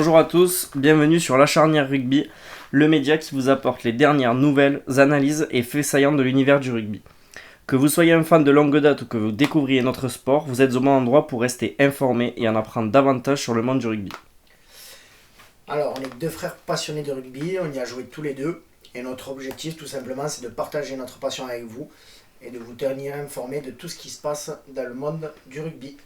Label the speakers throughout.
Speaker 1: Bonjour à tous, bienvenue sur La Charnière Rugby, le média qui vous apporte les dernières nouvelles, analyses et faits saillants de l'univers du rugby. Que vous soyez un fan de longue date ou que vous découvriez notre sport, vous êtes au bon endroit pour rester informé et en apprendre davantage sur le monde du rugby.
Speaker 2: Alors, on est deux frères passionnés de rugby, on y a joué tous les deux, et notre objectif tout simplement c'est de partager notre passion avec vous et de vous tenir informés de tout ce qui se passe dans le monde du rugby.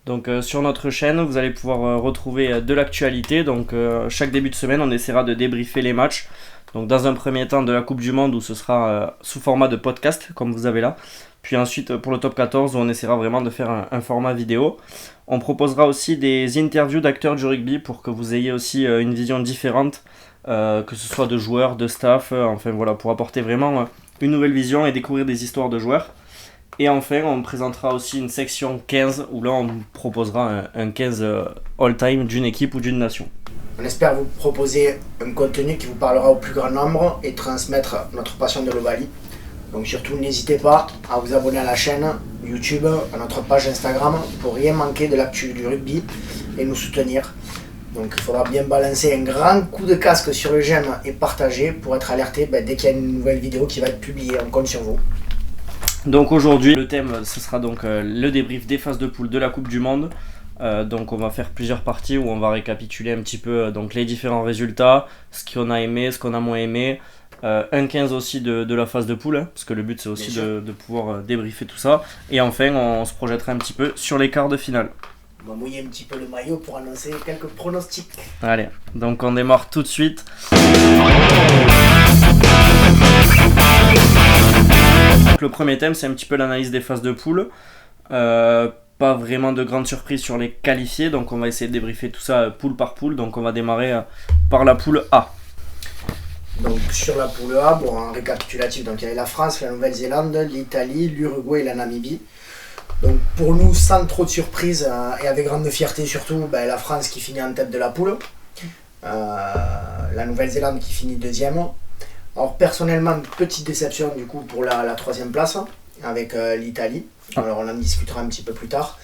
Speaker 1: Donc sur notre chaîne, vous allez pouvoir retrouver de l'actualité. Donc chaque début de semaine, on essaiera de débriefer les matchs. Donc dans un premier temps de la Coupe du Monde où ce sera sous format de podcast comme vous avez là. Puis ensuite pour le top 14 où on essaiera vraiment de faire un format vidéo. On proposera aussi des interviews d'acteurs du rugby pour que vous ayez aussi une vision différente, que ce soit de joueurs, de staff, enfin voilà, pour apporter vraiment une nouvelle vision et découvrir des histoires de joueurs. Et enfin, on présentera aussi une section 15 où là on vous proposera un 15 all-time d'une équipe ou d'une nation.
Speaker 2: On espère vous proposer un contenu qui vous parlera au plus grand nombre et transmettre notre passion de l'Ovalie. Donc surtout n'hésitez pas à vous abonner à la chaîne YouTube, à notre page Instagram pour rien manquer de l'actu du rugby et nous soutenir. Donc il faudra bien balancer un grand coup de casque sur le j'aime et partager pour être alerté dès qu'il y a une nouvelle vidéo qui va être publiée. On compte sur vous.
Speaker 1: Donc aujourd'hui, le thème, ce sera donc le débrief des phases de poule de la Coupe du Monde. Donc on va faire plusieurs parties où on va récapituler un petit peu donc les différents résultats, ce qu'on a aimé, ce qu'on a moins aimé. Un 15 aussi de la phase de poule, parce que le but c'est aussi de pouvoir débriefer tout ça. Et enfin, on se projettera un petit peu sur les quarts de finale.
Speaker 2: On va mouiller un petit peu le maillot pour annoncer quelques pronostics.
Speaker 1: Allez, donc on démarre tout de suite. Donc le premier thème, c'est un petit peu l'analyse des phases de poule. Pas vraiment de grandes surprises sur les qualifiés, donc on va essayer de débriefer tout ça poule par poule. Donc on va démarrer par la poule A.
Speaker 2: Donc sur la poule A, en récapitulatif, donc il y avait la France, la Nouvelle-Zélande, l'Italie, l'Uruguay et la Namibie. Donc pour nous, sans trop de surprises et avec grande fierté surtout, la France qui finit en tête de la poule, la Nouvelle-Zélande qui finit deuxième. Alors personnellement, une petite déception du coup pour la troisième place avec l'Italie. Alors on en discutera un petit peu plus tard.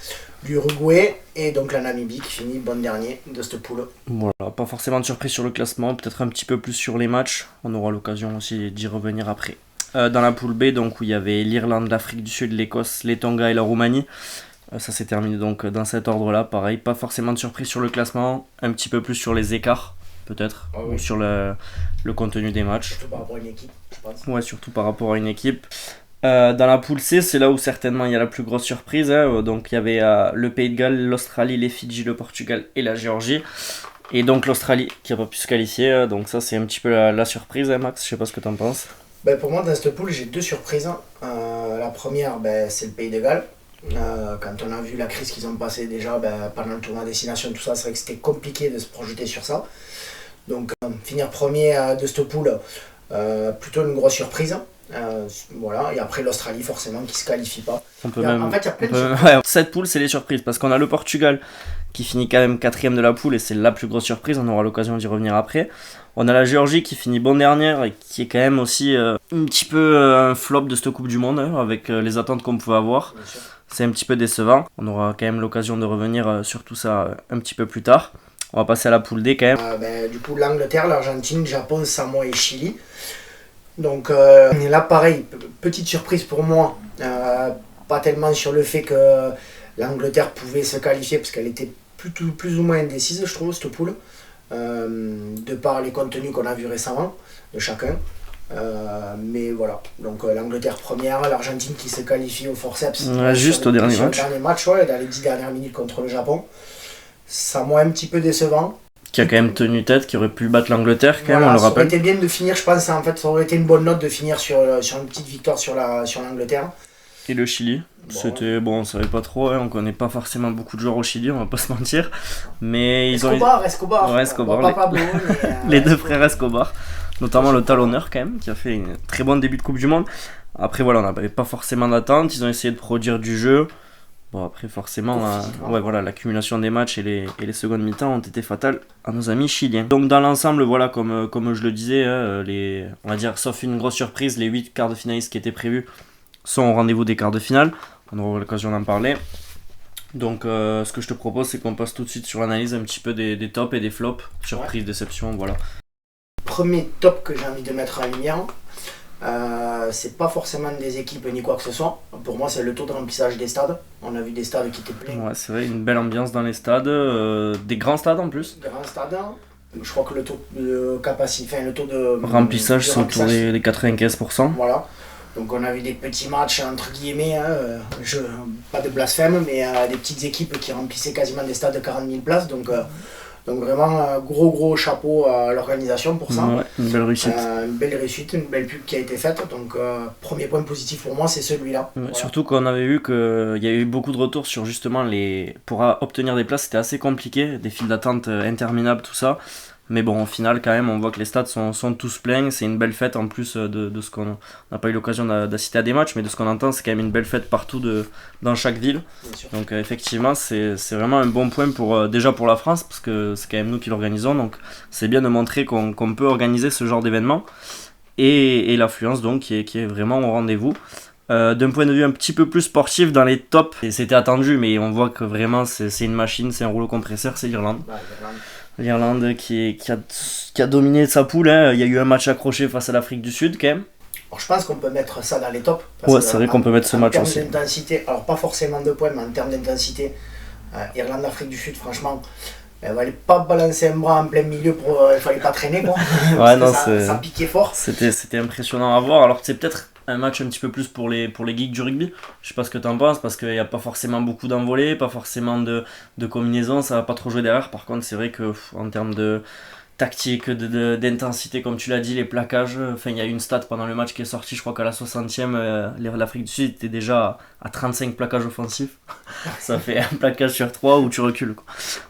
Speaker 2: L'Uruguay et donc la Namibie qui finit bon dernier de cette poule.
Speaker 1: Voilà, pas forcément de surprise sur le classement, peut-être un petit peu plus sur les matchs. On aura l'occasion aussi d'y revenir après. Dans la poule B, donc, où il y avait l'Irlande, l'Afrique du Sud, l'Écosse, les Tonga et la Roumanie. Ça s'est terminé donc dans cet ordre-là. Pareil, pas forcément de surprise sur le classement, un petit peu plus sur les écarts, peut-être, ou sur le contenu des matchs.
Speaker 2: Surtout par rapport à une équipe, je pense.
Speaker 1: Ouais, surtout par rapport à une équipe. Dans la poule C, c'est là où certainement il y a la plus grosse surprise. Donc il y avait le Pays de Galles, l'Australie, les Fidji, le Portugal et la Géorgie. Et donc l'Australie qui n'a pas pu se qualifier. Donc ça c'est un petit peu la surprise, Max. Je sais pas ce que tu en penses.
Speaker 2: Pour moi dans cette poule j'ai deux surprises. La première c'est le Pays de Galles. Quand on a vu la crise qu'ils ont passée déjà pendant le tournoi Destination, tout ça, c'est vrai que c'était compliqué de se projeter sur ça. Donc finir premier de cette poule, plutôt une grosse surprise. Voilà, et après l'Australie forcément qui se qualifie pas.
Speaker 1: En fait, il y a plein de
Speaker 2: surprises.
Speaker 1: Ouais, cette poule c'est les surprises parce qu'on a le Portugal qui finit quand même 4ème de la poule et c'est la plus grosse surprise, on aura l'occasion d'y revenir après. On a la Géorgie qui finit bon dernière et qui est quand même aussi un petit peu un flop de cette Coupe du Monde avec les attentes qu'on pouvait avoir. C'est un petit peu décevant, on aura quand même l'occasion de revenir sur tout ça un petit peu plus tard. On va passer à la poule D quand même.
Speaker 2: Du coup l'Angleterre, l'Argentine, Japon, Samoa et Chili. Donc là pareil, petite surprise pour moi, pas tellement sur le fait que l'Angleterre pouvait se qualifier parce qu'elle était plus ou moins indécise je trouve cette poule, de par les contenus qu'on a vus récemment de chacun, mais voilà, donc l'Angleterre première, l'Argentine qui se qualifie au forceps
Speaker 1: juste au dernier match,
Speaker 2: dans les 10 dernières minutes contre le Japon. Samoa un petit peu décevant,
Speaker 1: qui a quand même tenu tête, qui aurait pu battre l'Angleterre quand même, on le rappelle. Ça
Speaker 2: aurait été bien de finir, je pense, en fait, ça aurait été une bonne note de finir sur une petite victoire sur l'Angleterre.
Speaker 1: Et le Chili, c'était bon, on savait pas trop, on connaît pas forcément beaucoup de joueurs au Chili, on va pas se mentir. Mais
Speaker 2: Escobar.
Speaker 1: Les deux frères Escobar, notamment le talonneur quand même, qui a fait un très bon début de Coupe du Monde. Après voilà, on n'avait pas forcément d'attente, ils ont essayé de produire du jeu. Bon après forcément, l'accumulation des matchs et les secondes mi-temps ont été fatales à nos amis chiliens. Donc dans l'ensemble, voilà, comme je le disais, on va dire, sauf une grosse surprise, les 8 quarts de finalistes qui étaient prévus sont au rendez-vous des quarts de finale. On aura l'occasion d'en parler. Donc ce que je te propose, c'est qu'on passe tout de suite sur l'analyse un petit peu des tops et des flops, surprise, déception, voilà.
Speaker 2: Premier top que j'ai envie de mettre en lumière, c'est pas forcément des équipes ni quoi que ce soit. Pour moi, c'est le taux de remplissage des stades. On a vu des stades qui étaient pleins.
Speaker 1: Ouais, c'est vrai, une belle ambiance dans les stades, des grands stades en plus.
Speaker 2: Grands stades. Je crois que le taux de capacité, le taux de
Speaker 1: remplissage, c'est autour des 95%.
Speaker 2: Voilà. Donc on a vu des petits matchs entre guillemets, pas de blasphème, mais des petites équipes qui remplissaient quasiment des stades de 40 000 places. Donc vraiment gros chapeau à l'organisation pour ça.
Speaker 1: Ouais, une belle réussite.
Speaker 2: Une belle pub qui a été faite. Donc premier point positif pour moi, c'est celui-là.
Speaker 1: Ouais,
Speaker 2: voilà.
Speaker 1: Surtout qu'on avait vu qu'il y a eu beaucoup de retours sur justement pour obtenir des places, c'était assez compliqué, des files d'attente interminables, tout ça. Mais bon, au final, quand même, on voit que les stades sont tous pleins. C'est une belle fête en plus de ce qu'on n'a pas eu l'occasion d'assister à des matchs, mais de ce qu'on entend, c'est quand même une belle fête partout dans chaque ville. Donc effectivement, c'est vraiment un bon point déjà pour la France, parce que c'est quand même nous qui l'organisons. Donc c'est bien de montrer qu'on peut organiser ce genre d'événement. Et l'affluence donc qui est vraiment au rendez-vous. D'un point de vue un petit peu plus sportif, dans les tops, et c'était attendu, mais on voit que vraiment c'est une machine, c'est un rouleau compresseur, c'est l'Irlande. L'Irlande qui a dominé sa poule, hein. Il y a eu un match accroché face à l'Afrique du Sud quand même.
Speaker 2: Alors, je pense qu'on peut mettre ça dans les tops.
Speaker 1: Ouais, c'est vrai qu'on peut mettre ce match aussi.
Speaker 2: En termes d'intensité, alors pas forcément de points, mais en termes d'intensité, Irlande-Afrique du Sud, franchement, elle valait pas balancer un bras en plein milieu, il fallait pas traîner quoi.
Speaker 1: Ouais, non,
Speaker 2: ça piquait fort.
Speaker 1: C'était impressionnant à voir. Alors c'est peut-être un match un petit peu plus pour les geeks du rugby. Je sais pas ce que t'en penses, parce qu'il n'y a pas forcément beaucoup d'envolées, pas forcément de combinaisons, ça va pas trop jouer derrière. Par contre, c'est vrai que en termes de tactique, d'intensité, comme tu l'as dit, les plaquages, il y a eu une stat pendant le match qui est sortie, je crois qu'à la 60e, l'Afrique du Sud était déjà à 35 plaquages offensifs. Ça fait un plaquage sur 3 où tu recules, quoi.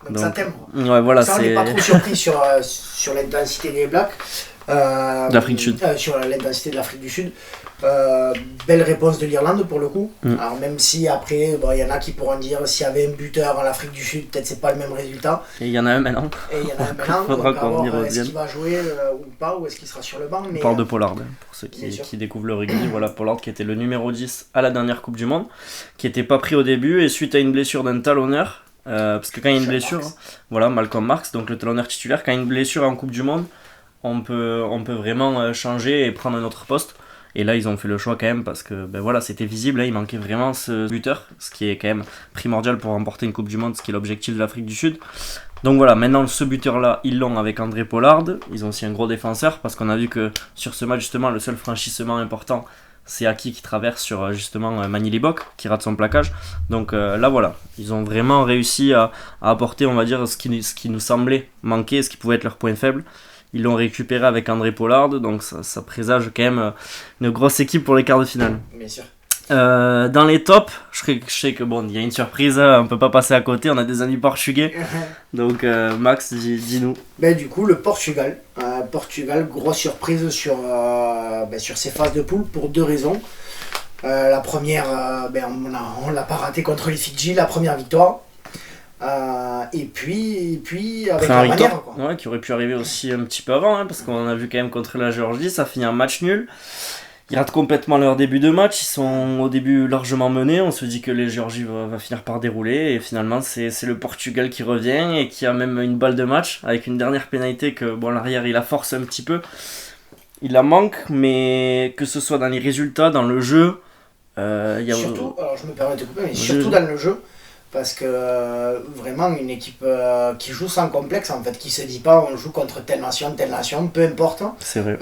Speaker 2: Donc ça t'aime.
Speaker 1: Ouais, voilà,
Speaker 2: ça, on n'est pas trop surpris sur l'intensité des Blacks.
Speaker 1: D'Afrique du Sud.
Speaker 2: Sur l'intensité de l'Afrique du Sud. Belle réponse de l'Irlande pour le coup. Alors même si après, il y en a qui pourront dire s'il y avait un buteur en Afrique du Sud, peut-être c'est pas le même résultat.
Speaker 1: Et il y en a un maintenant.
Speaker 2: Faudra qu'on y revienne. Est-ce qu'il va jouer ou pas, ou est-ce qu'il sera sur le banc.
Speaker 1: On parle de Pollard, pour ceux qui découvrent le rugby. Voilà, Pollard qui était le numéro 10 à la dernière Coupe du Monde, qui n'était pas pris au début, et suite à une blessure d'un talonneur, parce que quand il y a une blessure, voilà, Malcolm Marx, donc le talonneur titulaire, quand il y a une blessure en Coupe du Monde, on peut vraiment changer et prendre un autre poste. Et là, ils ont fait le choix quand même parce que voilà, c'était visible, hein, il manquait vraiment ce buteur, ce qui est quand même primordial pour remporter une Coupe du Monde, ce qui est l'objectif de l'Afrique du Sud. Donc voilà, maintenant ce buteur-là, ils l'ont avec André Pollard. Ils ont aussi un gros défenseur parce qu'on a vu que sur ce match, justement, le seul franchissement important, c'est Aki qui traverse sur justement Manili Bok, qui rate son plaquage. Donc là voilà, ils ont vraiment réussi à apporter, on va dire, ce qui nous semblait manquer, ce qui pouvait être leur point faible. Ils l'ont récupéré avec André Pollard, donc ça présage quand même une grosse équipe pour les quarts de finale.
Speaker 2: Bien sûr.
Speaker 1: Dans les tops, je sais que bon, il y a une surprise, on peut pas passer à côté, on a des amis portugais. Donc Max, dis-nous.
Speaker 2: Du coup, le Portugal. Portugal, grosse surprise sur ces phases de poule pour deux raisons. La première, on l'a pas raté contre les Fidji, la première victoire. Et puis avec la manière, quoi.
Speaker 1: Ouais, qui aurait pu arriver aussi un petit peu avant, hein, parce qu'on a vu quand même contre la Géorgie, ça finit un match nul. Ils ratent complètement leur début de match, ils sont au début largement menés, on se dit que les Géorgies va finir par dérouler, et finalement c'est le Portugal qui revient et qui a même une balle de match avec une dernière pénalité que l'arrière il la force un petit peu, il la manque, mais que ce soit dans les résultats, dans le jeu,
Speaker 2: surtout, alors je me permets de te couper, mais surtout dans le jeu. Parce que vraiment une équipe qui joue sans complexe, en fait, qui se dit pas on joue contre telle nation, peu importe.
Speaker 1: C'est vrai.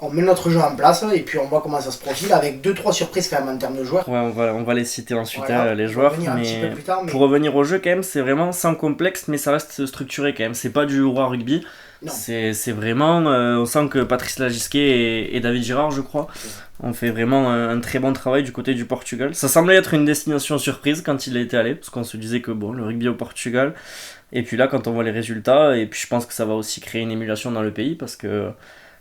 Speaker 2: On met notre jeu en place et puis on voit comment ça se profile avec 2-3 surprises quand même en termes de joueurs.
Speaker 1: Ouais, on va les citer ensuite, voilà, les joueurs. Mais pour revenir au jeu quand même, c'est vraiment sans complexe, mais ça reste structuré quand même. C'est pas du roi rugby.
Speaker 2: Non.
Speaker 1: C'est vraiment, on sent que Patrice Lagisquet et David Girard, je crois, ont fait vraiment un très bon travail du côté du Portugal. Ça semblait être une destination surprise quand il était allé, parce qu'on se disait que le rugby au Portugal, et puis là quand on voit les résultats, et puis je pense que ça va aussi créer une émulation dans le pays, parce que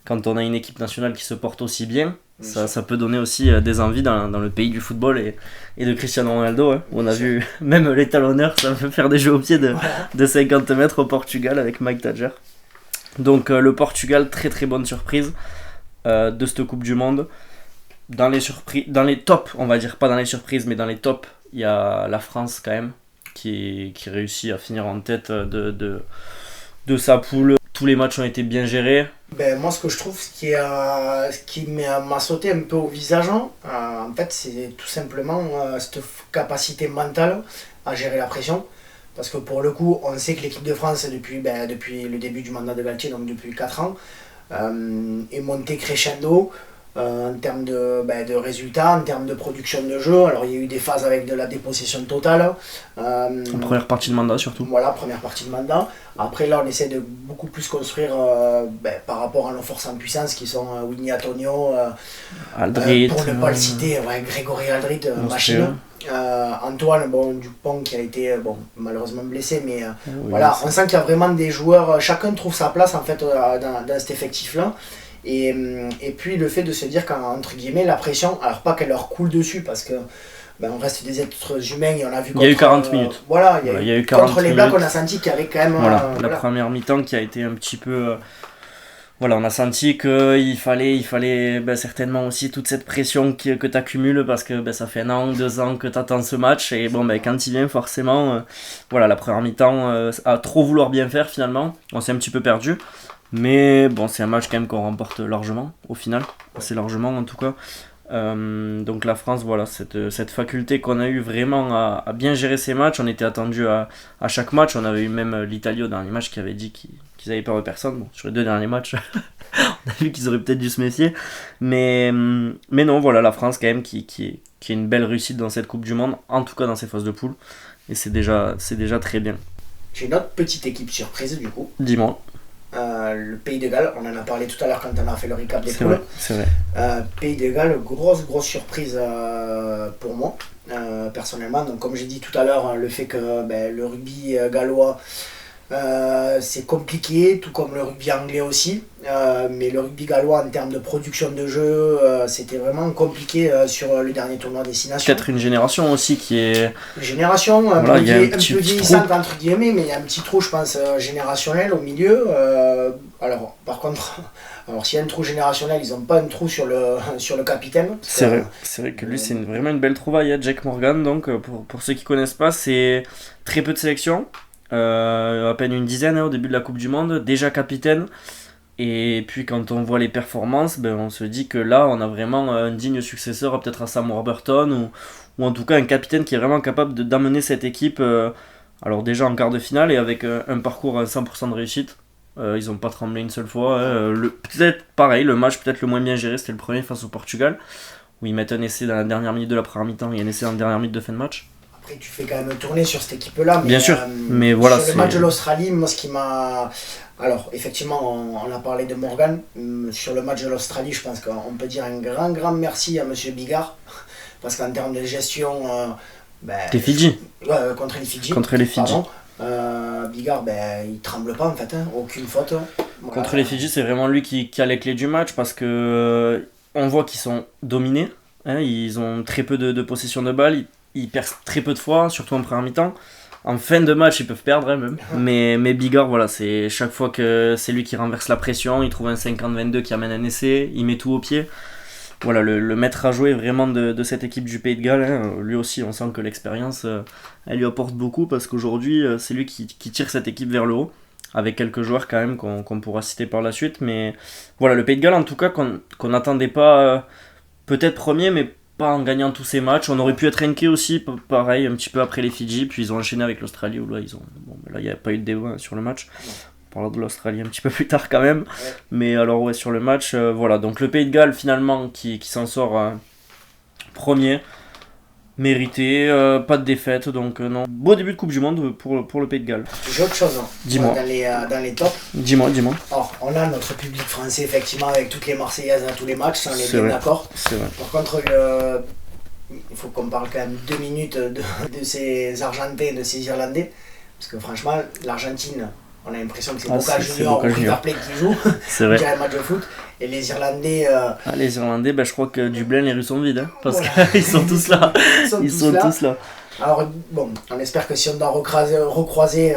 Speaker 1: quand on a une équipe nationale qui se porte aussi bien, ça peut donner aussi des envies dans le pays du football et de Cristiano Ronaldo, hein, où on a vu même les talonneurs, ça peut faire des jeux au pied de 50 mètres au Portugal avec Mike Tadger. Donc le Portugal, très très bonne surprise de cette Coupe du Monde. Dans les tops, on va dire, pas dans les surprises, mais dans les tops, il y a la France quand même. qui réussit à finir en tête de sa poule. Tous les matchs ont été bien gérés.
Speaker 2: Moi, ce que je trouve, ce qui m'a sauté un peu au visage, en fait, c'est tout simplement cette capacité mentale à gérer la pression. Parce que pour le coup, on sait que l'équipe de France, depuis le début du mandat de Galtier, donc depuis 4 ans, est montée crescendo en termes de résultats, en termes de production de jeu. Alors il y a eu des phases avec de la dépossession totale.
Speaker 1: En première partie de mandat surtout.
Speaker 2: Voilà, première partie de mandat. Après là, on essaie de beaucoup plus construire par rapport à nos forces en puissance qui sont Winnie Antonio,
Speaker 1: Aldrit,
Speaker 2: pour ne pas le citer, Grégory Aldrit, machine. Antoine Dupont qui a été malheureusement blessé, mais voilà, on sent qu'il y a vraiment des joueurs, chacun trouve sa place en fait dans cet effectif là. Et puis le fait de se dire qu'entre guillemets la pression, alors pas qu'elle leur coule dessus parce que on reste des êtres humains et on a vu
Speaker 1: il y a eu 40 minutes.
Speaker 2: Voilà, il y a eu 40 contre les Blacks, on a senti qu'il y avait quand même
Speaker 1: la première mi-temps qui a été un petit peu on a senti qu'il fallait certainement aussi toute cette pression que tu accumules parce que ça fait 1 an, 2 ans que tu attends ce match et quand il vient forcément la première mi-temps à trop vouloir bien faire finalement, on s'est un petit peu perdu. Mais c'est un match quand même qu'on remporte largement au final, assez largement en tout cas. Donc la France, cette faculté qu'on a eu vraiment à bien gérer ses matchs. On était attendu à chaque match. On avait eu même l'Italie au dernier match qui avait dit qu'ils avaient peur de personne. Sur les 2 derniers matchs, on a vu qu'ils auraient peut-être dû se méfier. Mais non, la France quand même qui est une belle réussite dans cette Coupe du Monde, en tout cas dans ses phases de poule. Et c'est déjà très bien.
Speaker 2: J'ai une autre petite équipe surprise du coup.
Speaker 1: Dis-moi.
Speaker 2: Le Pays de Galles, on en a parlé tout à l'heure quand on a fait le recap des poules.
Speaker 1: C'est vrai.
Speaker 2: Pays de Galles, grosse surprise pour moi, personnellement. Donc, comme j'ai dit tout à l'heure, le fait que le rugby gallois, c'est compliqué, tout comme le rugby anglais aussi. Mais le rugby gallois, en termes de production de jeu, c'était vraiment compliqué sur le dernier tournoi Destination.
Speaker 1: Peut-être une génération aussi qui est...
Speaker 2: Une génération un peu vieillissante entre guillemets, mais il y a un petit trou, je pense, générationnel au milieu. Alors, par contre, s'il y a un trou générationnel, ils n'ont pas un trou sur le capitaine.
Speaker 1: C'est vrai que lui, c'est vraiment une belle trouvaille, Jack Morgan. Donc, pour ceux qui ne connaissent pas, c'est très peu de sélections. À peine une dizaine au début de la Coupe du Monde, déjà capitaine. Et puis quand on voit les performances, on se dit que là on a vraiment un digne successeur peut-être à Sam Warburton ou en tout cas un capitaine qui est vraiment capable d'amener cette équipe alors déjà en quart de finale et avec un parcours à 100% de réussite. Ils n'ont pas tremblé une seule fois. Peut-être pareil, le match peut-être le moins bien géré, c'était le premier face au Portugal où ils mettent un essai dans la dernière minute de la première mi-temps et un essai dans la dernière minute de fin de match.
Speaker 2: Après, tu fais quand même tourner sur cette équipe-là.
Speaker 1: Bien sûr, mais voilà.
Speaker 2: Sur le match de l'Australie, moi, ce qui m'a... Alors, effectivement, on a parlé de Morgan. Sur le match de l'Australie, je pense qu'on peut dire un grand merci à M. Bigard. Parce qu'en termes de gestion...
Speaker 1: les Fidji.
Speaker 2: Contre les Fidji. Bigard, il tremble pas, en fait. Aucune faute.
Speaker 1: Voilà. Contre les Fidji, c'est vraiment lui qui a les clés du match parce que on voit qu'ils sont dominés. Ils ont très peu de possession de balle. Ils perdent très peu de fois, surtout en première mi-temps. En fin de match, ils peuvent perdre même. Mais Bigard, c'est chaque fois que c'est lui qui renverse la pression, il trouve un 50-22 qui amène un essai, il met tout au pied. Voilà, le maître à jouer vraiment de cette équipe du Pays de Galles. Lui aussi, on sent que l'expérience, elle lui apporte beaucoup parce qu'aujourd'hui, c'est lui qui tire cette équipe vers le haut. Avec quelques joueurs quand même qu'on pourra citer par la suite. Mais voilà, le Pays de Galles, en tout cas, qu'on n'attendait pas peut-être premier, mais pas en gagnant tous ces matchs. On aurait pu être inquiet aussi, pareil, un petit peu après les Fidji, puis ils ont enchaîné avec l'Australie où là il n'y a pas eu de débat sur le match. On parlera de l'Australie un petit peu plus tard quand même. Ouais. Mais alors sur le match, voilà. Donc le Pays de Galles finalement qui s'en sort premier, mérité, pas de défaite, donc non. Beau début de Coupe du Monde pour le Pays de Galles.
Speaker 2: J'ai autre chose.
Speaker 1: Dis-moi.
Speaker 2: Dans les tops.
Speaker 1: Dis-moi.
Speaker 2: Alors, on a notre public français, effectivement, avec toutes les Marseillaises à tous les matchs, ça, on est bien d'accord.
Speaker 1: C'est vrai.
Speaker 2: Par contre, il faut qu'on parle quand même 2 minutes de ces Argentins, de ces Irlandais. Parce que franchement, l'Argentine, on a l'impression que c'est Boca Junior ou River Plate qui joue. C'est vrai. Un match de foot. Et les Irlandais...
Speaker 1: les Irlandais, je crois que Dublin, les rues sont vides. Parce qu'ils sont tous là. Ils sont tous là.
Speaker 2: Alors, on espère que si on doit recroiser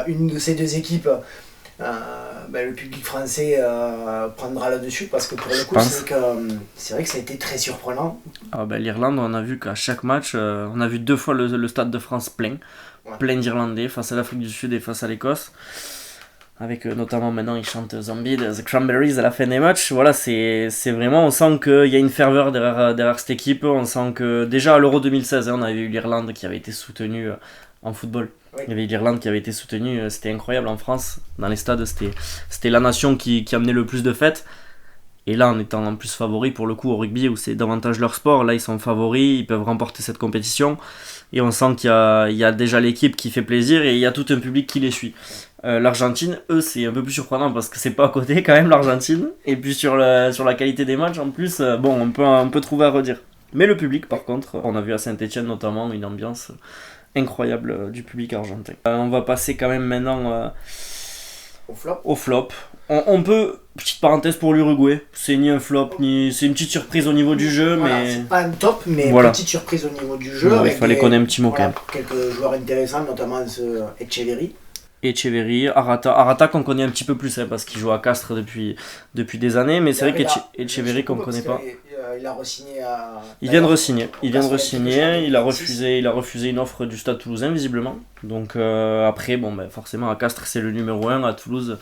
Speaker 2: une de ces deux équipes, le public français prendra le dessus. Parce que pour le coup, c'est vrai que ça a été très surprenant.
Speaker 1: L'Irlande, on a vu qu'à chaque match, on a vu 2 fois le Stade de France plein. plein d'Irlandais face à l'Afrique du Sud et face à l'Écosse. Avec notamment maintenant ils chantent Zombie de The Cranberries à la fin des matchs. Voilà, c'est vraiment, on sent qu'il y a une ferveur derrière cette équipe. On sent que déjà à l'Euro 2016, on avait eu l'Irlande qui avait été soutenue en football.
Speaker 2: Oui.
Speaker 1: Il y avait l'Irlande qui avait été soutenue, c'était incroyable en France. Dans les stades, c'était la nation qui amenait le plus de fêtes. Et là, en étant en plus favoris pour le coup au rugby où c'est davantage leur sport, là ils sont favoris, ils peuvent remporter cette compétition. Et on sent qu'il y a déjà l'équipe qui fait plaisir et il y a tout un public qui les suit. L'Argentine, eux, c'est un peu plus surprenant parce que c'est pas à côté quand même l'Argentine. Et puis sur la qualité des matchs en plus, bon, on peut trouver à redire. Mais le public par contre, on a vu à Saint-Etienne notamment une ambiance incroyable du public argentin. On va passer quand même maintenant au flop. On peut, petite parenthèse pour l'Uruguay, c'est ni un flop, ni c'est une petite surprise au niveau du jeu,
Speaker 2: voilà,
Speaker 1: mais...
Speaker 2: C'est pas un top, mais
Speaker 1: voilà.
Speaker 2: Petite surprise au niveau du jeu.
Speaker 1: Ouais, il fallait qu'on ait un petit mot quand même.
Speaker 2: Quelques joueurs intéressants, notamment ce Echeverry.
Speaker 1: Echeverry, Arata qu'on connaît un petit peu plus parce qu'il joue à Castres depuis des années, mais c'est vrai qu'Echeverry qu'on connaît pas.
Speaker 2: Il a re-signé à...
Speaker 1: Il vient de re-signer, il a refusé une offre du Stade Toulousain visiblement. Donc après, bon, forcément à Castres c'est le numéro 1, à Toulouse...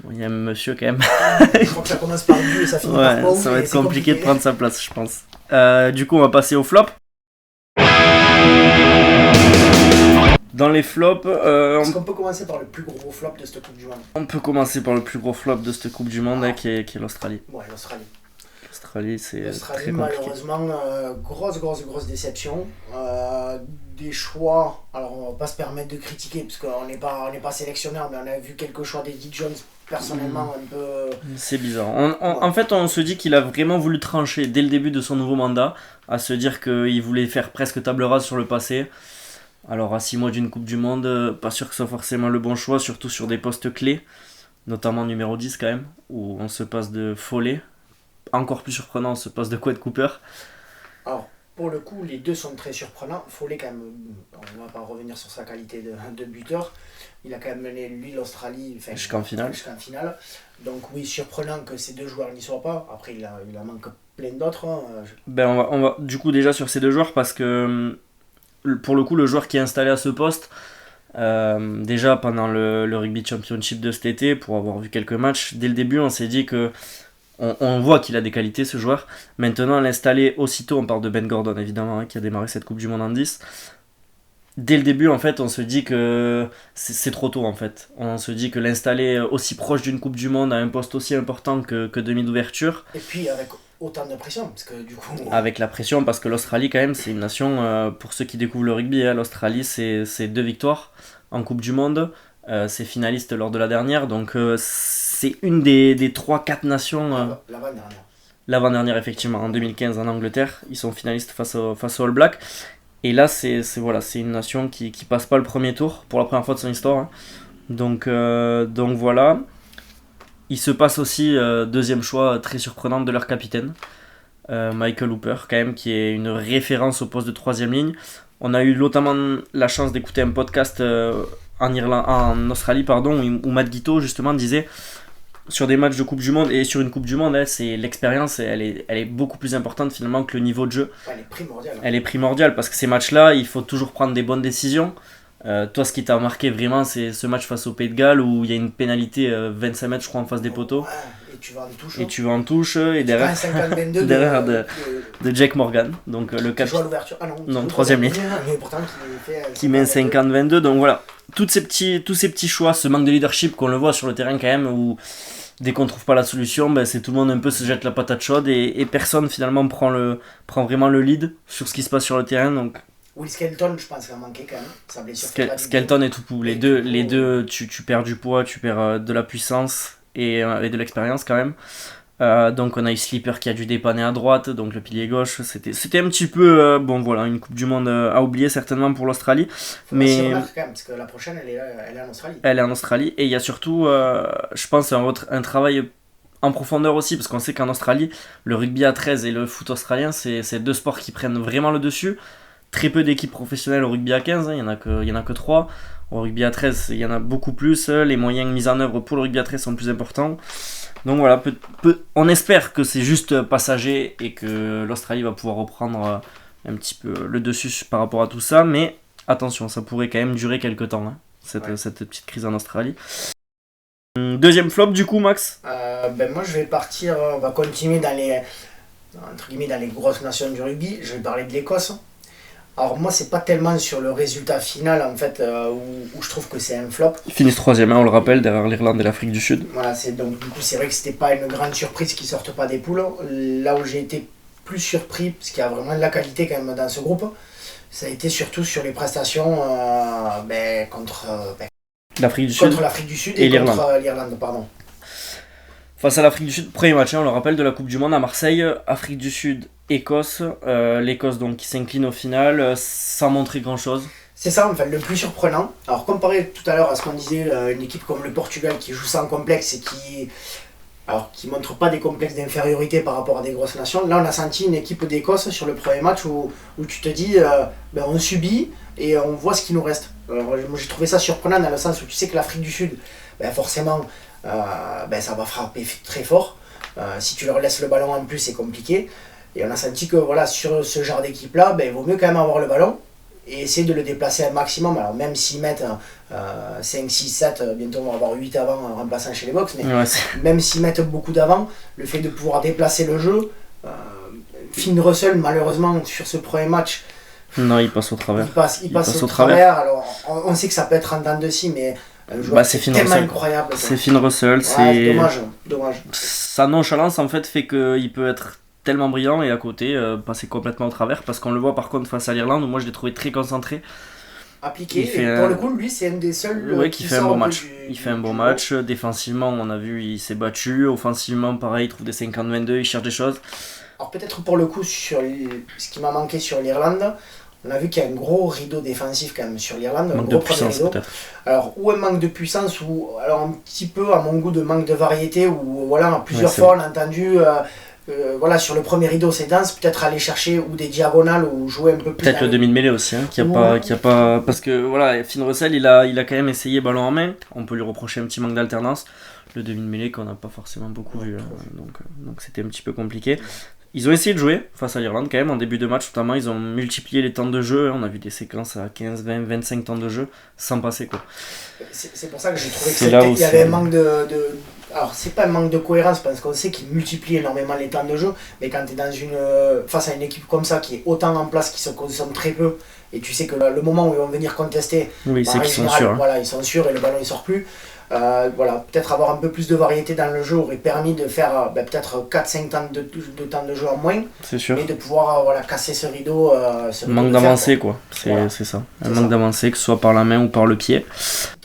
Speaker 1: Bon, il y a un monsieur quand même.
Speaker 2: Je crois que ça commence par du et ça finit par Pau.
Speaker 1: Ça va être compliqué de prendre sa place, je pense. Du coup, on va passer au flop. Dans les flops...
Speaker 2: Est-ce qu'on peut commencer par le plus gros flop de cette Coupe du Monde?
Speaker 1: On peut commencer par le plus gros flop de cette Coupe du Monde qui est l'Australie.
Speaker 2: Ouais, l'Australie.
Speaker 1: L'Australie, c'est très compliqué.
Speaker 2: Malheureusement, grosse déception. Des choix, alors on va pas se permettre de critiquer parce qu'on n'est pas sélectionneur, mais on a vu quelques choix d'Eddie Jones personnellement un peu...
Speaker 1: C'est bizarre. En fait, on se dit qu'il a vraiment voulu trancher dès le début de son nouveau mandat, à se dire qu'il voulait faire presque table rase sur le passé. Alors à 6 mois d'une Coupe du Monde, pas sûr que ce soit forcément le bon choix, surtout sur des postes clés, notamment numéro 10 quand même, où on se passe de Follet. Encore plus surprenant, on se passe de Quade Cooper.
Speaker 2: Alors, pour le coup, les deux sont très surprenants. Follet, quand même, on va pas revenir sur sa qualité de buteur. Il a quand même mené, lui, l'Australie
Speaker 1: jusqu'en finale.
Speaker 2: Donc oui, surprenant que ces deux joueurs n'y soient pas. Après, il en manque plein d'autres.
Speaker 1: On va du coup déjà sur ces deux joueurs, parce que pour le coup, le joueur qui est installé à ce poste, déjà pendant le Rugby Championship de cet été, pour avoir vu quelques matchs, dès le début, on s'est dit que on voit qu'il a des qualités ce joueur. Maintenant l'installer aussitôt, on parle de Ben Gordon évidemment qui a démarré cette Coupe du Monde en 10. Dès le début en fait on se dit que c'est trop tôt en fait. On se dit que l'installer aussi proche d'une Coupe du Monde à un poste aussi important que demi d'ouverture.
Speaker 2: Et puis avec autant de pression parce que du coup...
Speaker 1: Avec la pression parce que l'Australie quand même c'est une nation, pour ceux qui découvrent le rugby, l'Australie c'est 2 victoires en Coupe du Monde. C'est finaliste lors de la dernière, donc c'est une des 3-4 nations. L'avant-dernière, effectivement, en 2015 en Angleterre, ils sont finalistes face aux All Blacks. Et là, c'est une nation qui passe pas le premier tour pour la première fois de son histoire. Hein. Donc voilà. Il se passe aussi deuxième choix très surprenant de leur capitaine, Michael Hooper, quand même, qui est une référence au poste de 3ème ligne. On a eu notamment la chance d'écouter un podcast en Australie, où Matt Guiteau justement disait sur des matchs de Coupe du Monde et sur une Coupe du Monde, c'est l'expérience, elle est beaucoup plus importante finalement que le niveau de jeu.
Speaker 2: Elle est primordiale.
Speaker 1: Elle est primordiale parce que ces matchs-là, il faut toujours prendre des bonnes décisions. Toi, ce qui t'a marqué vraiment, c'est ce match face au Pays de Galles où il y a une pénalité 25 mètres, je crois, en face des poteaux.
Speaker 2: Ouais, et tu vas en touche.
Speaker 1: Et derrière, derrière de Jake Morgan, donc le
Speaker 2: cap. Qui joue à l'ouverture. Ah
Speaker 1: non, 3ème ligne.
Speaker 2: Mais pourtant,
Speaker 1: qui met 50-22. Donc voilà, tous ces petits choix, ce manque de leadership qu'on le voit sur le terrain quand même, où dès qu'on trouve pas la solution, c'est tout le monde un peu se jette la patate chaude et personne finalement prend vraiment le lead sur ce qui se passe sur le terrain. Donc
Speaker 2: Will Skelton, je pense qu'il a manqué quand même. Sa blessure.
Speaker 1: Skelton et Tupou, les deux, tu perds du poids, tu perds de la puissance et de l'expérience quand même. Donc on a eu Slipper qui a dû dépanner à droite, donc le pilier gauche. C'était un petit peu une Coupe du Monde à oublier certainement pour l'Australie. Mais
Speaker 2: quand même, parce que la prochaine elle est en Australie.
Speaker 1: Elle est en Australie et il y a surtout, je pense, un travail en profondeur aussi, parce qu'on sait qu'en Australie, le rugby à 13 et le foot australien, c'est 2 sports qui prennent vraiment le dessus. Très peu d'équipes professionnelles au rugby à 15, il y en a que 3. Au rugby à 13, il y en a beaucoup plus. Les moyens mis en œuvre pour le rugby à 13 sont plus importants. Donc voilà, on espère que c'est juste passager et que l'Australie va pouvoir reprendre un petit peu le dessus par rapport à tout ça. Mais attention, ça pourrait quand même durer quelques temps, hein, cette petite crise en Australie. Deuxième flop du coup, Max.
Speaker 2: Moi je vais partir, on va continuer dans les, entre guillemets, dans les grosses nations du rugby. Je vais parler de l'Écosse. Alors moi c'est pas tellement sur le résultat final en fait où je trouve que c'est un flop.
Speaker 1: Ils finissent 3e, on le rappelle, derrière l'Irlande et l'Afrique du Sud.
Speaker 2: Voilà, donc du coup c'est vrai que c'était pas une grande surprise qu'ils sortent pas des poules. Là où j'ai été plus surpris, parce qu'il y a vraiment de la qualité quand même dans ce groupe, ça a été surtout sur les prestations contre
Speaker 1: l'Afrique du Sud,
Speaker 2: contre l'Afrique du Sud et contre l'Irlande. Pardon.
Speaker 1: Face à l'Afrique du Sud, premier match, on le rappelle, de la Coupe du Monde à Marseille, Afrique du Sud, Écosse, l'Écosse donc qui s'incline au final sans montrer grand chose.
Speaker 2: C'est ça en fait le plus surprenant. Alors comparé tout à l'heure à ce qu'on disait, une équipe comme le Portugal qui joue sans complexe et qui montre pas des complexes d'infériorité par rapport à des grosses nations, là on a senti une équipe d'Écosse sur le premier match où tu te dis on subit et on voit ce qui nous reste. Moi j'ai trouvé ça surprenant dans le sens où tu sais que l'Afrique du Sud, forcément ça va frapper très fort. Si tu leur laisses le ballon en plus c'est compliqué. Et on a senti que voilà, sur ce genre d'équipe là, il vaut mieux quand même avoir le ballon et essayer de le déplacer un maximum. Alors même s'ils mettent 5, 6, 7, bientôt on va avoir 8 avant en remplaçant chez les Box, mais même s'ils mettent beaucoup d'avant, le fait de pouvoir déplacer le jeu, Finn Russell malheureusement sur ce premier match,
Speaker 1: non, il passe au travers.
Speaker 2: Il passe au travers. Alors on sait que ça peut être en dents de scie, mais un joueur
Speaker 1: c'est
Speaker 2: tellement
Speaker 1: Russell.
Speaker 2: Incroyable.
Speaker 1: C'est Finn Russell,
Speaker 2: c'est dommage.
Speaker 1: Sa nonchalance en fait fait qu'il peut être tellement brillant et à côté passer complètement au travers, parce qu'on le voit par contre face à l'Irlande où moi je l'ai trouvé très concentré,
Speaker 2: appliqué, pour le coup lui c'est un des seuls
Speaker 1: qui fait un bon match. Il fait un bon match, défensivement on a vu il s'est battu, offensivement pareil il trouve des 50-22, il cherche des choses.
Speaker 2: Alors peut-être pour le coup sur ce qui m'a manqué sur l'Irlande, on a vu qu'il y a un gros rideau défensif quand même sur l'Irlande, un gros puissance rideau. Peut-être. Alors ou un manque de puissance ou alors un petit peu à mon goût de manque de variété, où voilà plusieurs fois on a entendu sur le premier rideau c'est dense, peut-être aller chercher ou des diagonales ou jouer un peu plus.
Speaker 1: Peut-être le demi-mêlée aussi, qui a pas. Parce que voilà, Finn Russell il a quand même essayé ballon en main, on peut lui reprocher un petit manque d'alternance. Le demi-mêlée qu'on n'a pas forcément beaucoup vu, donc c'était un petit peu compliqué. Ils ont essayé de jouer face à l'Irlande quand même en début de match, notamment ils ont multiplié les temps de jeu, on a vu des séquences à 15, 20, 25 temps de jeu sans passer quoi.
Speaker 2: C'est pour ça que j'ai trouvé qu'il y avait un manque de... Alors c'est pas un manque de cohérence parce qu'on sait qu'ils multiplient énormément les temps de jeu, mais quand tu es face à une équipe comme ça qui est autant en place, qui se consomme très peu, et tu sais que le moment où ils vont venir contester,
Speaker 1: c'est qu'ils sont sûrs.
Speaker 2: Voilà, ils sont sûrs et le ballon il sort plus. Peut-être avoir un peu plus de variété dans le jeu aurait permis de faire peut-être 4-5 temps de temps de jeu en moins,
Speaker 1: c'est sûr.
Speaker 2: Et de pouvoir casser ce rideau.
Speaker 1: Manque d'avancée quoi, c'est ça. Manque d'avancée, que ce soit par la main ou par le pied.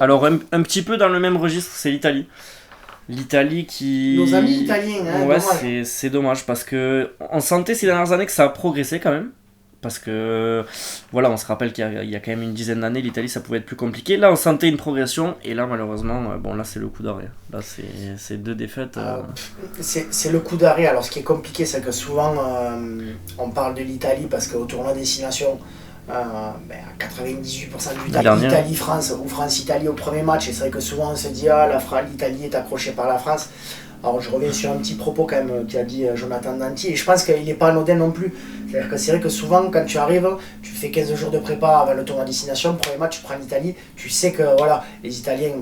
Speaker 1: Alors un petit peu dans le même registre, c'est l'Italie. L'Italie qui...
Speaker 2: Nos amis italiens,
Speaker 1: dommage. C'est dommage parce que on sentait ces dernières années que ça a progressé quand même. Parce que, voilà, on se rappelle qu'il y a quand même une dizaine d'années, l'Italie, ça pouvait être plus compliqué. Là, on sentait une progression, et là, malheureusement, là, c'est le coup d'arrêt. Là, c'est 2 défaites.
Speaker 2: C'est le coup d'arrêt. Alors, ce qui est compliqué, c'est que souvent, on parle de l'Italie parce qu'au tournoi Destination, à 98% du temps, Italie-France ou France-Italie au premier match. Et c'est vrai que souvent, on se dit, l'Italie est accrochée par la France. Alors je reviens sur un petit propos quand même qu'a dit Jonathan Danti, et je pense qu'il n'est pas anodin non plus. C'est-à-dire que c'est vrai que souvent quand tu arrives, tu fais 15 jours de prépa avant le tournoi destination, premier match tu prends l'Italie, tu sais que voilà, les Italiens,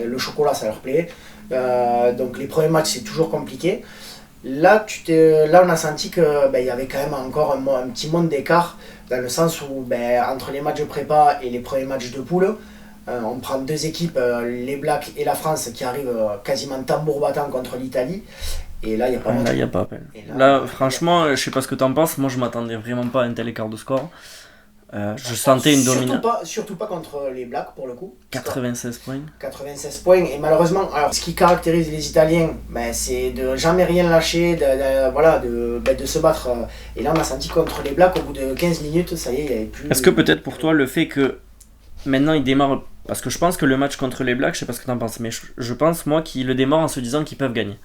Speaker 2: le chocolat ça leur plaît, donc les premiers matchs c'est toujours compliqué. Là on a senti qu'il y avait quand même encore un petit monde d'écart, dans le sens où entre les matchs de prépa et les premiers matchs de poule, on prend 2 équipes, les Blacks et la France, qui arrivent quasiment tambour battant contre l'Italie. Et là, il n'y a pas
Speaker 1: Là, il n'y a pas appel. Là, franchement, je ne sais pas ce que tu en penses. Moi, je ne m'attendais vraiment pas à un tel écart de score. Je sentais une domination.
Speaker 2: Surtout pas contre les Blacks, pour le coup.
Speaker 1: 96 points.
Speaker 2: 96 points. Et malheureusement, alors, ce qui caractérise les Italiens, c'est de jamais rien lâcher, de se battre. Et là, on a senti contre les Blacks, au bout de 15 minutes, ça y est, il n'y avait plus...
Speaker 1: Est-ce que peut-être pour toi, le fait que maintenant, ils démarrent... Parce que je pense que le match contre les Blacks, je sais pas ce que tu en penses, mais je pense, moi, qu'ils le démarrent en se disant qu'ils peuvent gagner.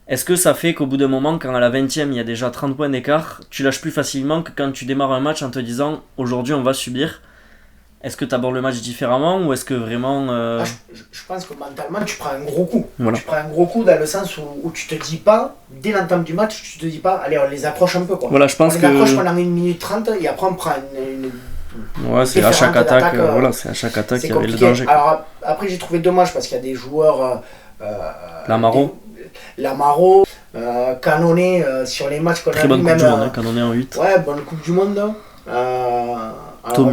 Speaker 1: Est-ce que ça fait qu'au bout d'un moment, quand à la 20e, il y a déjà 30 points d'écart, tu lâches plus facilement que quand tu démarres un match en te disant « Aujourd'hui, on va subir ». Est-ce que tu abordes le match différemment ou est-ce que vraiment...
Speaker 2: Je pense que mentalement, tu prends un gros coup.
Speaker 1: Voilà.
Speaker 2: Tu prends un gros coup dans le sens où tu te dis pas, dès l'entame du match, tu te dis pas « Allez, on les accroche un peu » quoi.
Speaker 1: Voilà, je pense
Speaker 2: on les accroche pendant 1 minute 30 et après on prend
Speaker 1: Ouais, c'est à chaque attaque, voilà, c'est à chaque attaque qu'il y avait le danger.
Speaker 2: Alors après j'ai trouvé dommage parce qu'il y a des joueurs
Speaker 1: Lamaro,
Speaker 2: Canoné sur les matchs qu'on a
Speaker 1: très bonne coupe du monde, Canoné en 8.
Speaker 2: Ouais, bonne coupe du monde. Alors on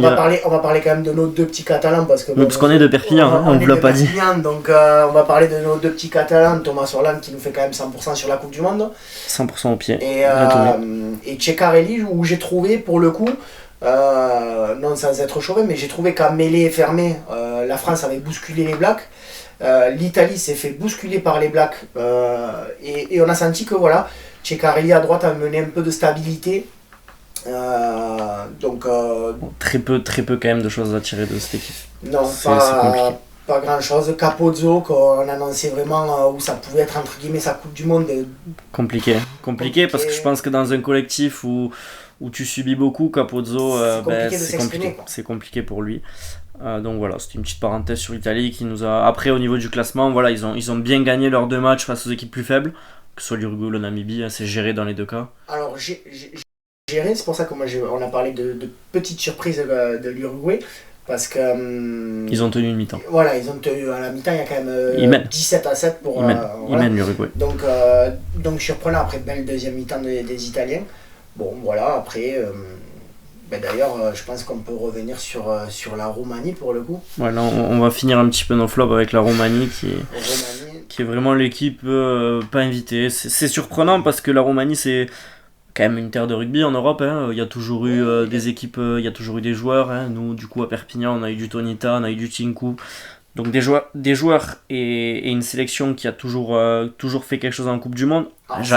Speaker 2: va parler quand même de nos deux petits Catalans parce que
Speaker 1: parce qu'on est de Perpignan, on vous l'a pas dit.
Speaker 2: Donc on va parler de nos deux petits Catalans, Thomas Orlan qui nous fait quand même 100% sur la Coupe du Monde.
Speaker 1: 100% au pied.
Speaker 2: Et Ceccarelli où j'ai trouvé pour le coup, non sans être chauvin, mais j'ai trouvé qu'à mêlée fermée, la France avait bousculé les Blacks. L'Italie s'est fait bousculer par les Blacks et on a senti que voilà, Ceccarelli à droite a mené un peu de stabilité.
Speaker 1: Très peu quand même de choses à tirer de cette équipe.
Speaker 2: Non, pas grand chose. Capozzo qu'on annonçait vraiment où ça pouvait être entre guillemets sa coupe du monde.
Speaker 1: Compliqué parce que je pense que dans un collectif où tu subis beaucoup, Capozzo c'est compliqué pour lui. Donc voilà, c'était une petite parenthèse sur l'Italie qui nous a. Après au niveau du classement, voilà, ils ont bien gagné leurs 2 matchs face aux équipes plus faibles, que ce soit l'Uruguay ou la Namibie, c'est géré dans les 2 cas.
Speaker 2: Alors c'est pour ça que moi on a parlé de petites surprises de l'Uruguay parce que
Speaker 1: ils ont tenu une mi-temps.
Speaker 2: Voilà, ils ont tenu à la mi-temps, il y a quand même 17-7 pour
Speaker 1: ils mènent l'Uruguay.
Speaker 2: Donc surprenant après belle deuxième mi-temps des Italiens. Bon voilà, après d'ailleurs je pense qu'on peut revenir sur la Roumanie pour le coup.
Speaker 1: Voilà, on va finir un petit peu nos flops avec la Roumanie qui est vraiment l'équipe pas invitée. C'est surprenant parce que la Roumanie c'est quand même une terre de rugby en Europe, il y a toujours eu des équipes, il y a toujours eu des joueurs, nous du coup à Perpignan on a eu du Tonita, on a eu du Tinku, donc des joueurs et une sélection qui a toujours fait quelque chose en Coupe du Monde,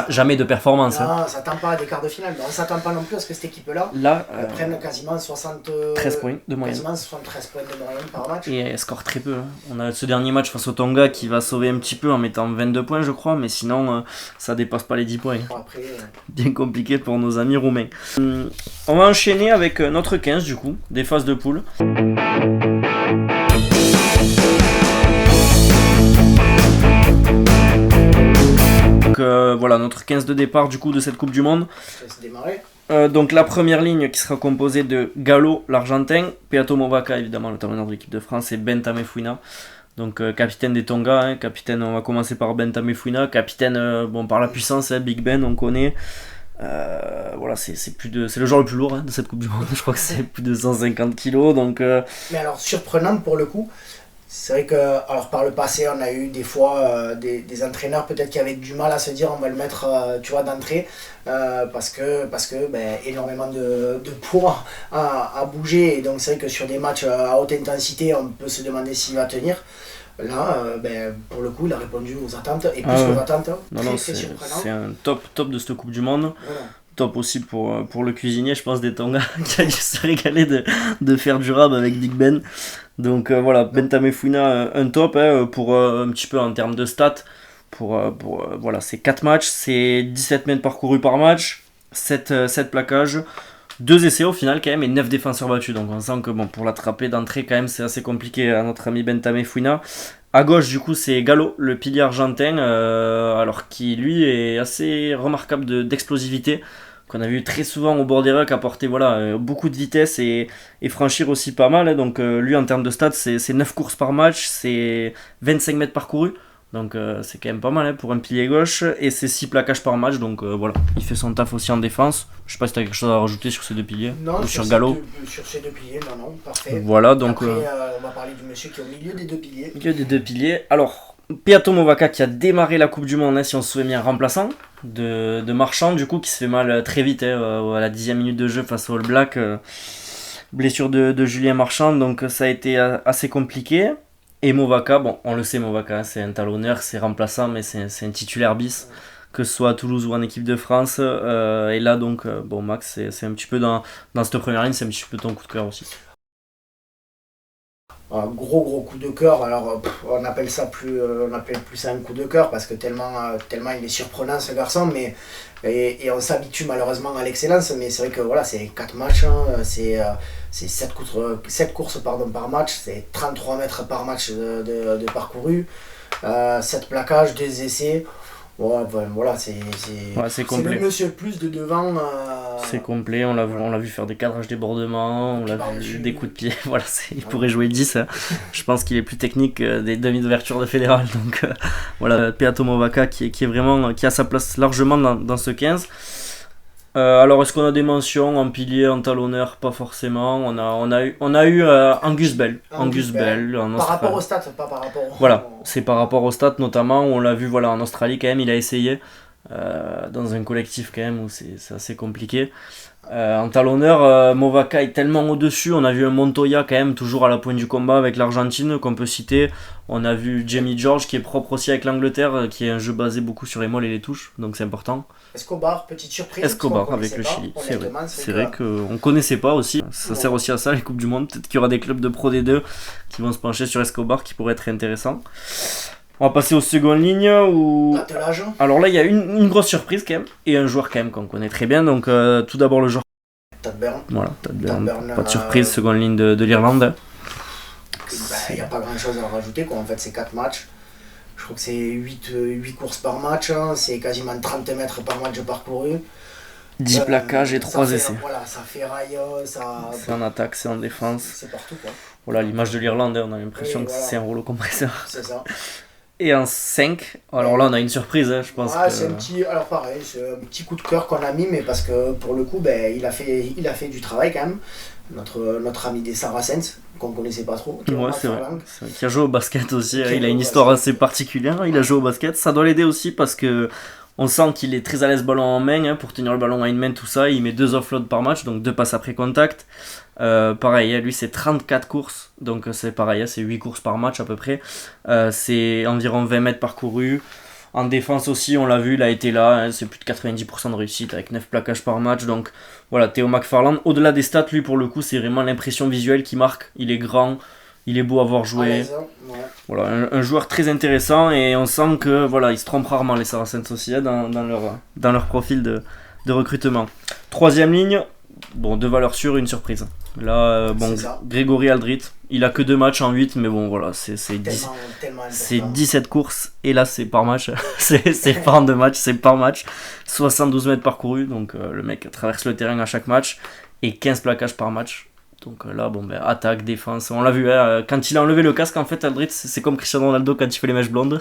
Speaker 1: jamais de performance.
Speaker 2: Non, ça s'attend pas à des quarts de finale, mais on s'attend pas non plus à ce que cette équipe-là prenne quasiment
Speaker 1: 13 points de moyenne.
Speaker 2: Quasiment 73 points de moyenne par match.
Speaker 1: Et elle score très peu. On a ce dernier match face au Tonga qui va sauver un petit peu en mettant 22 points je crois, mais sinon ça dépasse pas les 10 points.
Speaker 2: Après,
Speaker 1: bien compliqué pour nos amis roumains. On va enchaîner avec notre 15 du coup, des phases de poule. Donc voilà, notre 15 de départ du coup de cette Coupe du Monde.
Speaker 2: Je laisse démarrer.
Speaker 1: Donc la première ligne qui sera composée de Gallo, l'Argentin, Peato Movaca évidemment le talonneur de l'équipe de France et Bentamé Fouina. Donc capitaine des Tonga, capitaine, on va commencer par Bentamé Fouina, capitaine par la puissance, Big Ben on connaît. Voilà, c'est le joueur le plus lourd de cette Coupe du Monde, je crois que c'est plus de 150 kilos. Donc,
Speaker 2: Mais alors surprenant pour le coup. C'est vrai que alors par le passé on a eu des fois des entraîneurs peut-être qui avaient du mal à se dire on va le mettre tu vois d'entrée parce que énormément de poids à bouger et donc c'est vrai que sur des matchs à haute intensité on peut se demander s'il va tenir. Là pour le coup il a répondu aux attentes et plus qu'aux attentes. Très surprenant.
Speaker 1: C'est un top de cette Coupe du Monde. Voilà. Top aussi pour le cuisinier, je pense, des Tonga qui a dû se régaler de faire du rab avec Big Ben. Donc voilà, Bentamé Fouina, un top pour un petit peu en termes de stats. Voilà, c'est 4 matchs, c'est 17 mètres parcourus par match, 7 plaquages, 2 essais au final quand même et 9 défenseurs battus. Donc on sent que pour l'attraper d'entrée quand même c'est assez compliqué à notre ami Bentamé Fouina. À gauche, du coup, c'est Gallo, le pilier argentin, alors qui, lui, est assez remarquable d'explosivité, qu'on a vu très souvent au bord des rucks apporter beaucoup de vitesse et franchir aussi pas mal. Donc, lui, en termes de stats, c'est 9 courses par match, c'est 25 mètres parcourus. Donc, c'est quand même pas mal pour un pilier gauche. Et c'est 6 plaquages par match. Donc, voilà, il fait son taf aussi en défense. Je sais pas si tu as quelque chose à rajouter sur ces 2 piliers.
Speaker 2: Non,
Speaker 1: ou sur Gallo.
Speaker 2: Sur ces 2 piliers, non, parfait.
Speaker 1: Voilà, donc.
Speaker 2: Après, on va parler du monsieur qui est au milieu des 2 piliers.
Speaker 1: Milieu des 2 piliers. Alors, Peato Movaca qui a démarré la Coupe du Monde, si on se souvient bien, remplaçant de Marchand, du coup, qui se fait mal très vite à la 10e minute de jeu face au All Black. Blessure de Julien Marchand, donc ça a été assez compliqué. Et Movaca, on le sait, Movaca, c'est un talonneur, c'est remplaçant, mais c'est un titulaire bis, que ce soit à Toulouse ou en équipe de France. Et là, donc, Max, c'est un petit peu dans cette première ligne, c'est un petit peu ton coup de cœur aussi.
Speaker 2: Un gros coup de cœur, alors on appelle plus ça un coup de cœur parce que tellement il est surprenant ce garçon, mais et on s'habitue malheureusement à l'excellence, mais c'est vrai que voilà, c'est 4 matchs, c'est 7 courses par match, c'est 33 mètres par match de parcouru, 7 plaquages, 2 essais. Ouais, voilà, c'est
Speaker 1: complet.
Speaker 2: le monsieur plus de devant.
Speaker 1: C'est complet, on l'a vu faire des cadrages débordements, on l'a vu des coups de pied. Voilà, il pourrait jouer 10. Hein. Je pense qu'il est plus technique des demi d'ouverture de Fédéral. Donc voilà, Peato Movaca qui a sa place largement dans ce 15. Alors est-ce qu'on a des mentions en pilier, en talonneur? Pas forcément. On a eu Angus Bell. Angus Bell en Australie.
Speaker 2: Par rapport au stats, pas par rapport au...
Speaker 1: Voilà, c'est par rapport aux stats notamment, où on l'a vu en Australie quand même, il a essayé. Dans un collectif quand même où c'est assez compliqué. En talonneur, Movaca est tellement au-dessus. On a vu un Montoya quand même toujours à la pointe du combat avec l'Argentine qu'on peut citer. On a vu Jamie George qui est propre aussi avec l'Angleterre, qui est un jeu basé beaucoup sur les molles et les touches, donc c'est important.
Speaker 2: Escobar, petite surprise.
Speaker 1: Escobar avec le Chili, c'est vrai qu'on connaissait pas aussi. Ça sert aussi à ça les Coupes du Monde. Peut-être qu'il y aura des clubs de Pro D2 qui vont se pencher sur Escobar qui pourrait être intéressant. On va passer aux secondes lignes où... Alors là il y a une grosse surprise quand même et un joueur quand même qu'on connaît très bien, donc tout d'abord le joueur
Speaker 2: Tad Burn.
Speaker 1: Voilà, Tad Burn, pas de surprise, seconde ligne de l'Irlande.
Speaker 2: Il n'y a pas grand chose à rajouter quoi. En fait c'est 4 matchs, je crois que c'est 8 courses par match, hein. C'est quasiment 30 mètres par match parcouru.
Speaker 1: 10 plaquages et 3 essais.
Speaker 2: Voilà, ça fait raille, ça...
Speaker 1: C'est en attaque, c'est en défense.
Speaker 2: C'est partout quoi.
Speaker 1: Voilà l'image de l'Irlande, on a l'impression que c'est un rouleau compresseur.
Speaker 2: C'est ça.
Speaker 1: Et en 5, alors là on a une surprise, hein, je pense.
Speaker 2: C'est alors pareil, c'est un petit coup de cœur qu'on a mis, mais parce que pour le coup, il a fait du travail quand même. Notre ami des Saracens, qu'on connaissait pas trop.
Speaker 1: Ouais, c'est vrai. Qui a joué au basket aussi, il a une histoire assez particulière, il a joué au basket. Ça doit l'aider aussi parce que on sent qu'il est très à l'aise ballon en main, hein, pour tenir le ballon à une main, tout ça. Il met 2 offloads par match, donc 2 passes après contact. Pareil, lui c'est 34 courses, donc c'est pareil, c'est 8 courses par match à peu près. C'est environ 20 mètres parcourus. En défense aussi, on l'a vu, il a été là, hein, c'est plus de 90% de réussite avec 9 plaquages par match. Donc voilà, Theo McFarland, au-delà des stats, lui pour le coup, c'est vraiment l'impression visuelle qui marque. Il est grand, il est beau à voir jouer. Voilà, un joueur très intéressant et on sent que voilà, ils se trompent rarement les Saracens aussi, hein, dans leur profil de recrutement. Troisième ligne, bon, 2 valeurs sûres et une surprise. Là, Grégory Aldrit, il a que 2 matchs en 8, mais bon, voilà, c'est 17 courses, et là, c'est par match, c'est pas en 2 matchs, c'est par match, 72 mètres parcourus, donc le mec traverse le terrain à chaque match, et 15 plaquages par match. Donc là, attaque, défense, on l'a vu, hein, quand il a enlevé le casque, en fait, Aldrit, c'est comme Cristiano Ronaldo quand il fait les mèches blondes,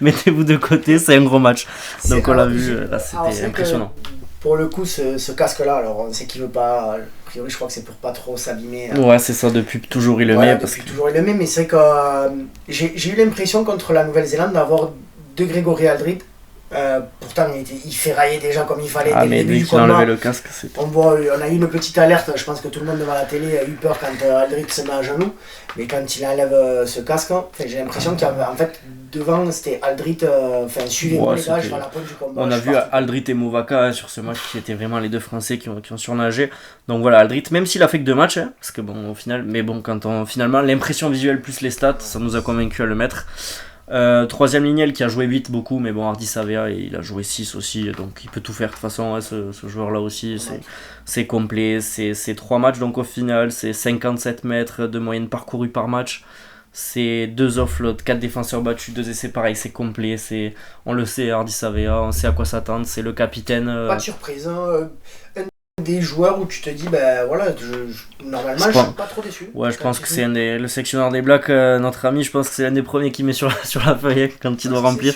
Speaker 1: mettez-vous de côté, c'est un gros match. Donc on l'a vu, là, c'était impressionnant.
Speaker 2: Pour le coup, ce casque-là, alors on sait qu'il veut pas. A priori, je crois que c'est pour pas trop s'abîmer.
Speaker 1: Ouais, c'est ça, depuis toujours il le met.
Speaker 2: Toujours il le met, mais c'est que j'ai eu l'impression contre la Nouvelle-Zélande d'avoir 2 Grégory Aldrit. Pourtant, il ferraillait déjà comme il fallait.
Speaker 1: Ah, mais dès qu'il a enlevé le casque, c'est...
Speaker 2: On a eu une petite alerte, je pense que tout le monde devant la télé a eu peur quand Aldrit se met à genoux. Mais quand il enlève ce casque, j'ai l'impression qu'il y avait, en fait, devant c'était Aldrit, suivez-moi les gars, je vais à la pointe du combat.
Speaker 1: On a vu Aldrit et Movaca, hein, sur ce match qui étaient vraiment les 2 Français qui ont surnagé. Donc voilà, Aldrit, même s'il a fait que 2 matchs, hein, parce que bon, au final, mais bon, finalement, l'impression visuelle plus les stats, ça nous a convaincu à le mettre. Troisième lignel qui a joué 8 beaucoup, mais bon, Hardy Savea il a joué 6 aussi, donc il peut tout faire de toute façon, hein, ce joueur là aussi, c'est complet, c'est 3 matchs, donc au final c'est 57 mètres de moyenne parcourue par match, c'est 2 offloads, 4 défenseurs battus, 2 essais pareil, c'est complet, on le sait, Hardy Savea, on sait à quoi s'attendre, c'est le capitaine.
Speaker 2: Pas de surprise, hein. Des joueurs où tu te dis normalement je suis pas trop déçu.
Speaker 1: Ouais, je pense que c'est le sectionneur des Blacks, notre ami, je pense que c'est l'un des premiers qui met sur la feuille quand il doit remplir.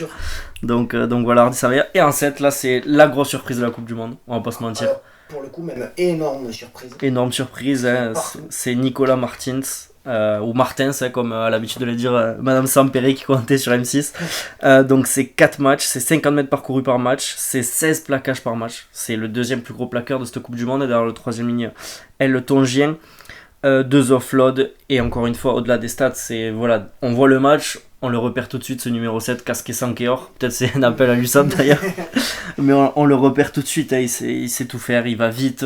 Speaker 1: Donc voilà, Hardy Savea. Et en 7, là c'est la grosse surprise de la Coupe du Monde, on va pas se mentir.
Speaker 2: Alors, pour le coup, même énorme surprise.
Speaker 1: Énorme surprise, hein, c'est Nicolas Martins. Ou Martins, hein, comme a l'habitude de le dire Madame Sampere qui commentait sur M6. Donc c'est 4 matchs, c'est 50 mètres parcourus par match, c'est 16 plaquages par match. C'est le 2e plus gros plaqueur de cette Coupe du Monde, et derrière le 3e ligne est le Tongien. 2 offloads, et encore une fois, au-delà des stats, on voit le match, on le repère tout de suite, ce numéro 7, Casque Sankeor. Peut-être c'est un appel à l'USAP d'ailleurs, mais on le repère tout de suite, hein, il sait tout faire, il va vite.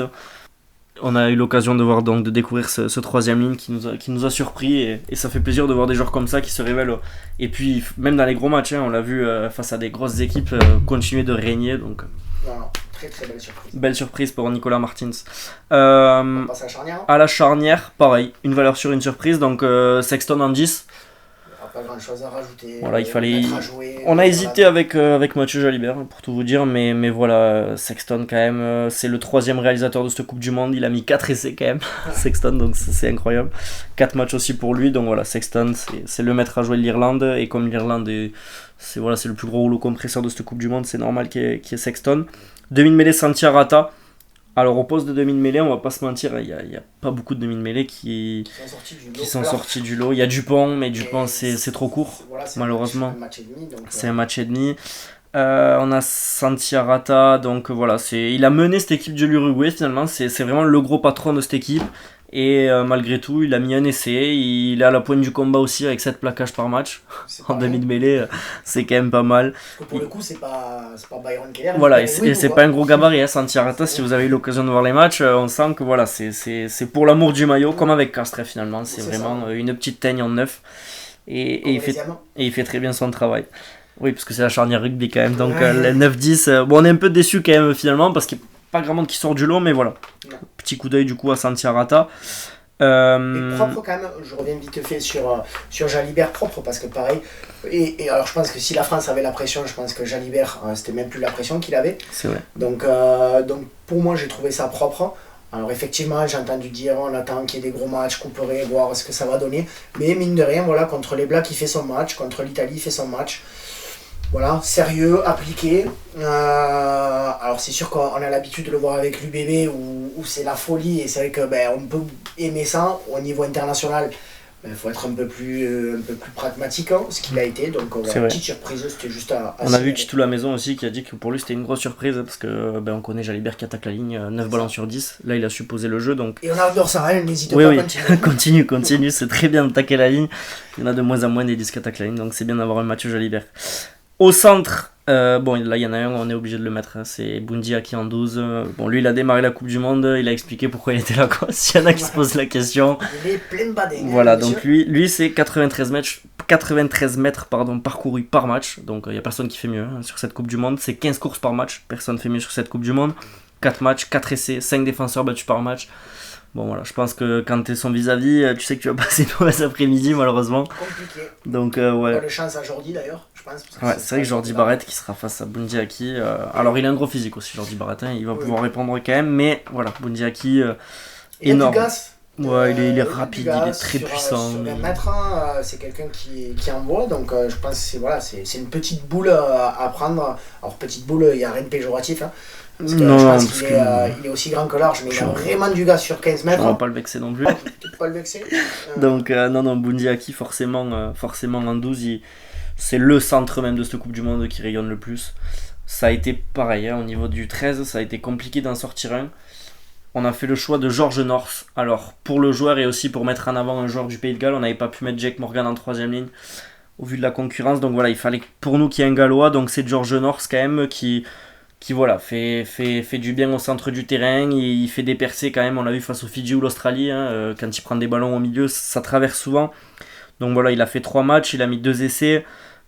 Speaker 1: On a eu l'occasion de découvrir ce 3e ligne qui nous a surpris, et ça fait plaisir de voir des joueurs comme ça qui se révèlent. Et puis même dans les gros matchs, hein, on l'a vu face à des grosses équipes continuer de régner. Donc
Speaker 2: très très belle surprise.
Speaker 1: Belle surprise pour Nicolas Martins.
Speaker 2: On passe à la charnière.
Speaker 1: À la charnière, pareil, une valeur sûre, une surprise. Donc Sexton en 10.
Speaker 2: pas grand chose à rajouter.
Speaker 1: Voilà, il fallait.
Speaker 2: Mettre à jouer,
Speaker 1: On a hésité avec Mathieu Jalibert, pour tout vous dire, mais voilà, Sexton quand même, c'est le 3e réalisateur de cette Coupe du Monde, il a mis 4 essais quand même, Sexton, donc c'est incroyable. 4 matchs aussi pour lui, donc voilà, Sexton, c'est le maître à jouer de l'Irlande, et comme l'Irlande c'est le plus gros rouleau compresseur de cette Coupe du Monde, c'est normal qu'il y ait Sexton. Demi-mêlée Santi Arata. Alors au poste de demi-mêlée, on va pas se mentir, il y a pas beaucoup de demi-mêlée qui sont sortis du lot. Il y a Dupont, mais Dupont c'est trop court, malheureusement. C'est un match et demi. On a Santi Arata, donc voilà, il a mené cette équipe de l'Uruguay finalement, c'est vraiment le gros patron de cette équipe. Et malgré tout, il a mis un essai, il est à la pointe du combat aussi avec 7 plaquages par match en demi de mêlée, c'est quand même pas mal.
Speaker 2: Pour le coup, c'est pas Byron Keller.
Speaker 1: Voilà, et c'est pas un gros gabarit, Santi Arata, si vous avez eu l'occasion de voir les matchs, on sent que voilà, c'est pour l'amour du maillot, comme avec Castres finalement, c'est vraiment ça. Une petite teigne en neuf, et il fait très bien son travail. Oui, parce que c'est la charnière rugby quand même, donc le 9-10, bon on est un peu déçus quand même finalement, parce qu'il n'y a pas grand monde qui sort du lot, mais voilà. Non. Petit coup d'œil du coup à Santi Arata.
Speaker 2: Et propre quand même, je reviens vite fait sur Jalibert, propre, parce que pareil, et alors je pense que si la France avait la pression, je pense que Jalibert, c'était même plus la pression qu'il avait.
Speaker 1: C'est vrai.
Speaker 2: Donc pour moi j'ai trouvé ça propre. Alors effectivement j'ai entendu dire on attend qu'il y ait des gros matchs, couperés, voir ce que ça va donner. Mais mine de rien, voilà, contre les Blacks il fait son match, contre l'Italie il fait son match. Voilà, sérieux, appliqué. Alors c'est sûr qu'on a l'habitude de le voir avec l'UBB où c'est la folie et c'est vrai que on peut aimer ça au niveau international. Il faut être un peu plus pragmatique, ce qu'il a été. Donc voilà, petite surprise, c'était juste à
Speaker 1: on a vu Titou La Maison aussi qui a dit que pour lui c'était une grosse surprise parce que on connaît Jalibert qui attaque la ligne 9 ballons sur 10. Là il a su poser le jeu. Donc...
Speaker 2: Et on adore ça, n'hésite pas à
Speaker 1: continuer. continue, c'est très bien d'attaquer la ligne. Il y en a de moins en moins des disques qui attaquent la ligne, donc c'est bien d'avoir un Mathieu Jalibert. Au centre, bon là il y en a un, on est obligé de le mettre, c'est Bundia qui en 12. Bon lui il a démarré la Coupe du Monde, il a expliqué pourquoi il était là quoi, s'il y en a qui se posent la question.
Speaker 2: Il est plein de bading.
Speaker 1: Voilà, donc lui c'est 93 mètres parcourus par match, donc il n'y a personne qui fait mieux sur cette Coupe du Monde, c'est 15 courses par match, personne ne fait mieux sur cette Coupe du Monde, 4 matchs, 4 essais, 5 défenseurs battus par match. Bon voilà, je pense que quand t'es son vis-à-vis, tu sais que tu vas passer une mauvaise après-midi malheureusement.
Speaker 2: Compliqué.
Speaker 1: Donc ouais.
Speaker 2: Pas de chance à Jordi d'ailleurs, je pense.
Speaker 1: Ouais, c'est vrai que Jordi Barrett qui sera face à Bundiaki. Alors il a un gros physique aussi, Jordi Barrett, il va pouvoir répondre quand même, mais voilà, Bundiaki énorme.
Speaker 2: Il a du gaz.
Speaker 1: Ouais, il est rapide, il est très puissant.
Speaker 2: Sur 20 mètres, c'est quelqu'un qui envoie, donc je pense que c'est une petite boule à prendre. Alors petite boule, il n'y a rien de péjoratif. Parce que je pense qu'il est aussi grand que large, mais il a vraiment du gaz sur 15 mètres.
Speaker 1: On va pas le vexer non plus.
Speaker 2: Peut-être pas le vexer.
Speaker 1: Donc non, Bundiaki forcément en 12, c'est le centre même de cette Coupe du Monde qui rayonne le plus. Ça a été pareil, au niveau du 13, ça a été compliqué d'en sortir un. On a fait le choix de George North. Alors pour le joueur et aussi pour mettre en avant un joueur du Pays de Galles, on n'avait pas pu mettre Jake Morgan en 3ème ligne au vu de la concurrence. Donc voilà, il fallait pour nous qu'il y ait un Gallois, donc c'est George North quand même qui voilà, fait du bien au centre du terrain, il fait des percées quand même, on l'a vu face au Fidji ou l'Australie, quand il prend des ballons au milieu, ça traverse souvent. Donc voilà, il a fait 3 matchs, il a mis 2 essais,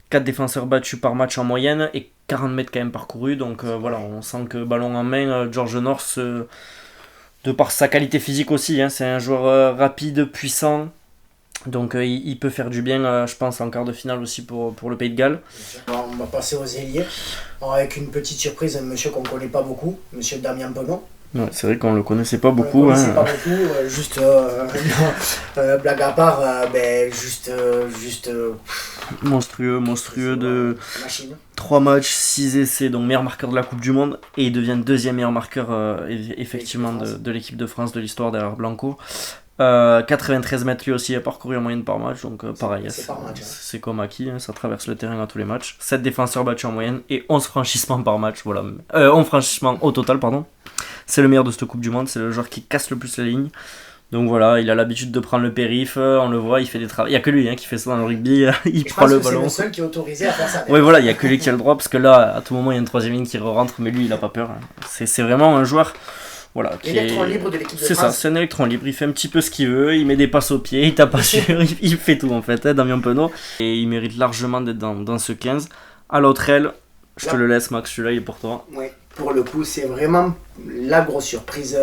Speaker 1: 4 défenseurs battus par match en moyenne et 40 mètres quand même parcourus. Donc voilà, on sent que ballon en main, George North, de par sa qualité physique aussi, c'est un joueur rapide, puissant. Donc il peut faire du bien, je pense, en quart de finale aussi pour le Pays de Galles.
Speaker 2: On va passer aux ailiers, avec une petite surprise, un monsieur qu'on ne connaît pas beaucoup, monsieur Damien Penon.
Speaker 1: Ouais, c'est vrai qu'on le connaissait pas beaucoup.
Speaker 2: On le connaissait pas beaucoup, juste blague à part, juste
Speaker 1: monstrueux de machine. 3 matchs, 6 essais, donc meilleur marqueur de la Coupe du Monde, et il devient 2e meilleur marqueur effectivement de l'équipe de France de l'histoire derrière Blanco. 93 mètres lui aussi a parcouru en moyenne par match, donc pareil, c'est comme acquis, ça traverse le terrain à tous les matchs. 7 défenseurs battus en moyenne et 11 franchissements par match, voilà. 11 franchissements au total, pardon. C'est le meilleur de cette Coupe du Monde, c'est le joueur qui casse le plus la ligne. Donc voilà, il a l'habitude de prendre le périph', on le voit, il fait des travaux. Il n'y a que lui qui fait ça dans le rugby, il prend le ballon.
Speaker 2: C'est le seul qui est autorisé à faire ça.
Speaker 1: Oui, voilà, il n'y a que lui qui a le droit, parce que là, à tout moment, il y a une 3ème ligne qui rentre, mais lui, il n'a pas peur. C'est vraiment un joueur. Voilà,
Speaker 2: l'électron libre de l'équipe de France.
Speaker 1: C'est ça, c'est un électron libre, il fait un petit peu ce qu'il veut, il met des passes au pied, il tape pas sûr, il fait tout en fait, Damien Penon. Et il mérite largement d'être dans ce 15. À l'autre aile, je te le laisse Max, celui-là il est pour toi.
Speaker 2: Oui, pour le coup c'est vraiment la grosse surprise.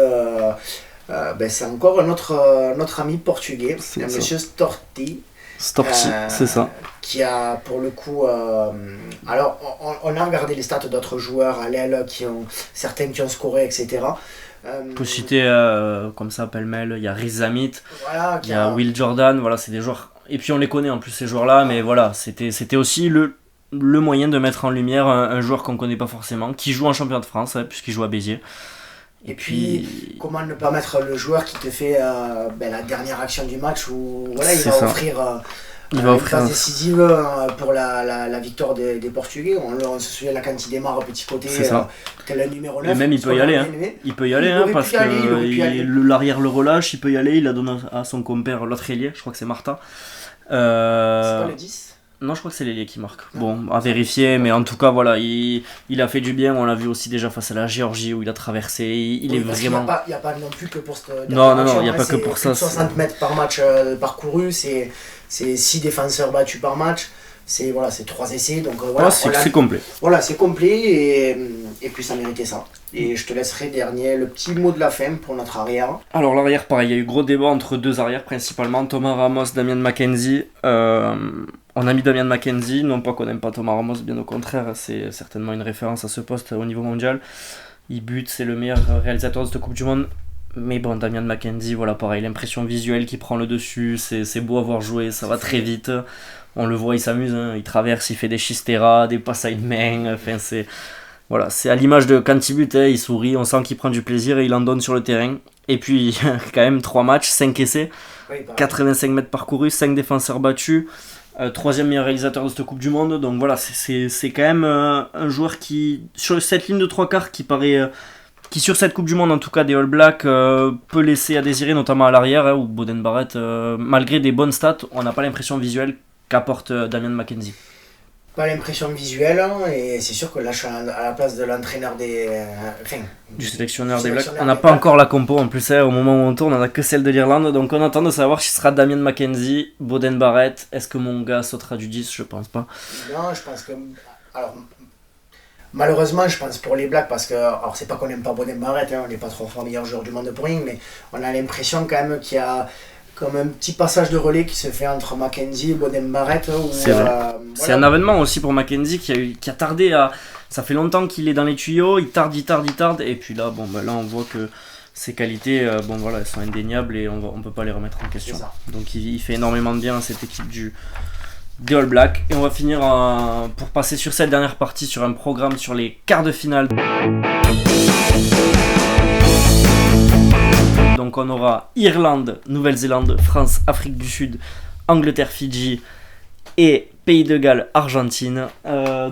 Speaker 2: C'est encore notre ami portugais, monsieur Storti.
Speaker 1: Storti, c'est ça.
Speaker 2: Qui a pour le coup... alors, on a regardé les stats d'autres joueurs à l'aile, certains qui ont scoré, etc.
Speaker 1: On peut citer, comme ça, pêle-mêle, il y a Riz Zamit,
Speaker 2: voilà,
Speaker 1: il y a Will Jordan, voilà, c'est des joueurs... Et puis on les connaît en plus, ces joueurs-là, mais voilà, c'était aussi le moyen de mettre en lumière un joueur qu'on ne connaît pas forcément, qui joue en championnat de France, puisqu'il joue à Béziers.
Speaker 2: Et puis, comment ne pas mettre le joueur qui te fait la dernière action du match où voilà, il va offrir une passe décisive pour la victoire des Portugais. On se souvient là quand il démarre petit côté, tel le numéro 9.
Speaker 1: Et même il peut y aller, il peut y aller parce que l'arrière le relâche, il peut y aller, il la donne à son compère, l'autre ailier, je crois que c'est Martin.
Speaker 2: C'est pas le 10 ?
Speaker 1: Non, je crois que c'est l'ailier qui marque. Bon, à vérifier, mais en tout cas, voilà, il a fait du bien. On l'a vu aussi déjà face à la Géorgie où il a traversé. Il est vraiment.
Speaker 2: Il n'y a pas non plus que pour cette.
Speaker 1: Non, il n'y a pas que pour ça.
Speaker 2: 60 mètres par match parcouru, c'est 6 défenseurs battus par match. C'est 3 essais, donc voilà.
Speaker 1: C'est complet.
Speaker 2: Voilà, c'est complet et puis ça méritait ça. Et je te laisserai dernier le petit mot de la fin pour notre arrière.
Speaker 1: Alors l'arrière, pareil, il y a eu gros débat entre deux arrières principalement, Thomas Ramos, Damien McKenzie. On a mis Damien McKenzie, non pas qu'on n'aime pas Thomas Ramos, bien au contraire, c'est certainement une référence à ce poste au niveau mondial. Il bute, c'est le meilleur réalisateur de cette Coupe du Monde. Mais bon, Damien McKenzie, voilà, pareil, l'impression visuelle qui prend le dessus, c'est beau à voir jouer, ça va très vite. On le voit, il s'amuse, il traverse, il fait des chisteras, des passes à une main, enfin c'est... Voilà, c'est à l'image de quand il bute, il sourit, on sent qu'il prend du plaisir et il en donne sur le terrain. Et puis, quand même, 3 matchs, 5 essais, 85 mètres parcourus, 5 défenseurs battus, 3e meilleur réalisateur de cette Coupe du Monde. Donc voilà, c'est quand même un joueur qui, sur cette ligne de 3 quarts, qui paraît... qui sur cette Coupe du Monde, en tout cas des All Blacks, peut laisser à désirer, notamment à l'arrière, où Boden Barrett, malgré des bonnes stats, on n'a pas l'impression visuelle qu'apporte Damien McKenzie.
Speaker 2: Pas l'impression visuelle, et c'est sûr que là je suis à la place de l'entraîneur
Speaker 1: du sélectionneur des Blacks. On n'a pas encore la compo en plus, au moment où on tourne, on n'a que celle de l'Irlande, donc on attend de savoir si ce sera Damien McKenzie, Boden Barrett. Est-ce que mon gars sautera du 10 ? Je pense pas.
Speaker 2: Non, je pense que... Alors, malheureusement, je pense pour les Blacks, parce que, alors c'est pas qu'on n'aime pas Boden Barrett, on n'est pas trop meilleur joueur du monde pour rien, mais on a l'impression quand même qu'il y a comme un petit passage de relais qui se fait entre McKenzie et Boden Barrett.
Speaker 1: C'est vrai. C'est un avènement aussi pour McKenzie qui a tardé à... Ça fait longtemps qu'il est dans les tuyaux, il tarde, et puis là, là on voit que ses qualités, elles sont indéniables et on peut pas les remettre en question. Donc il fait énormément de bien à cette équipe des All Blacks. Et on va finir pour passer sur cette dernière partie sur un programme sur les quarts de finale. Donc on aura Irlande, Nouvelle-Zélande, France, Afrique du Sud, Angleterre, Fidji et Pays de Galles, Argentine.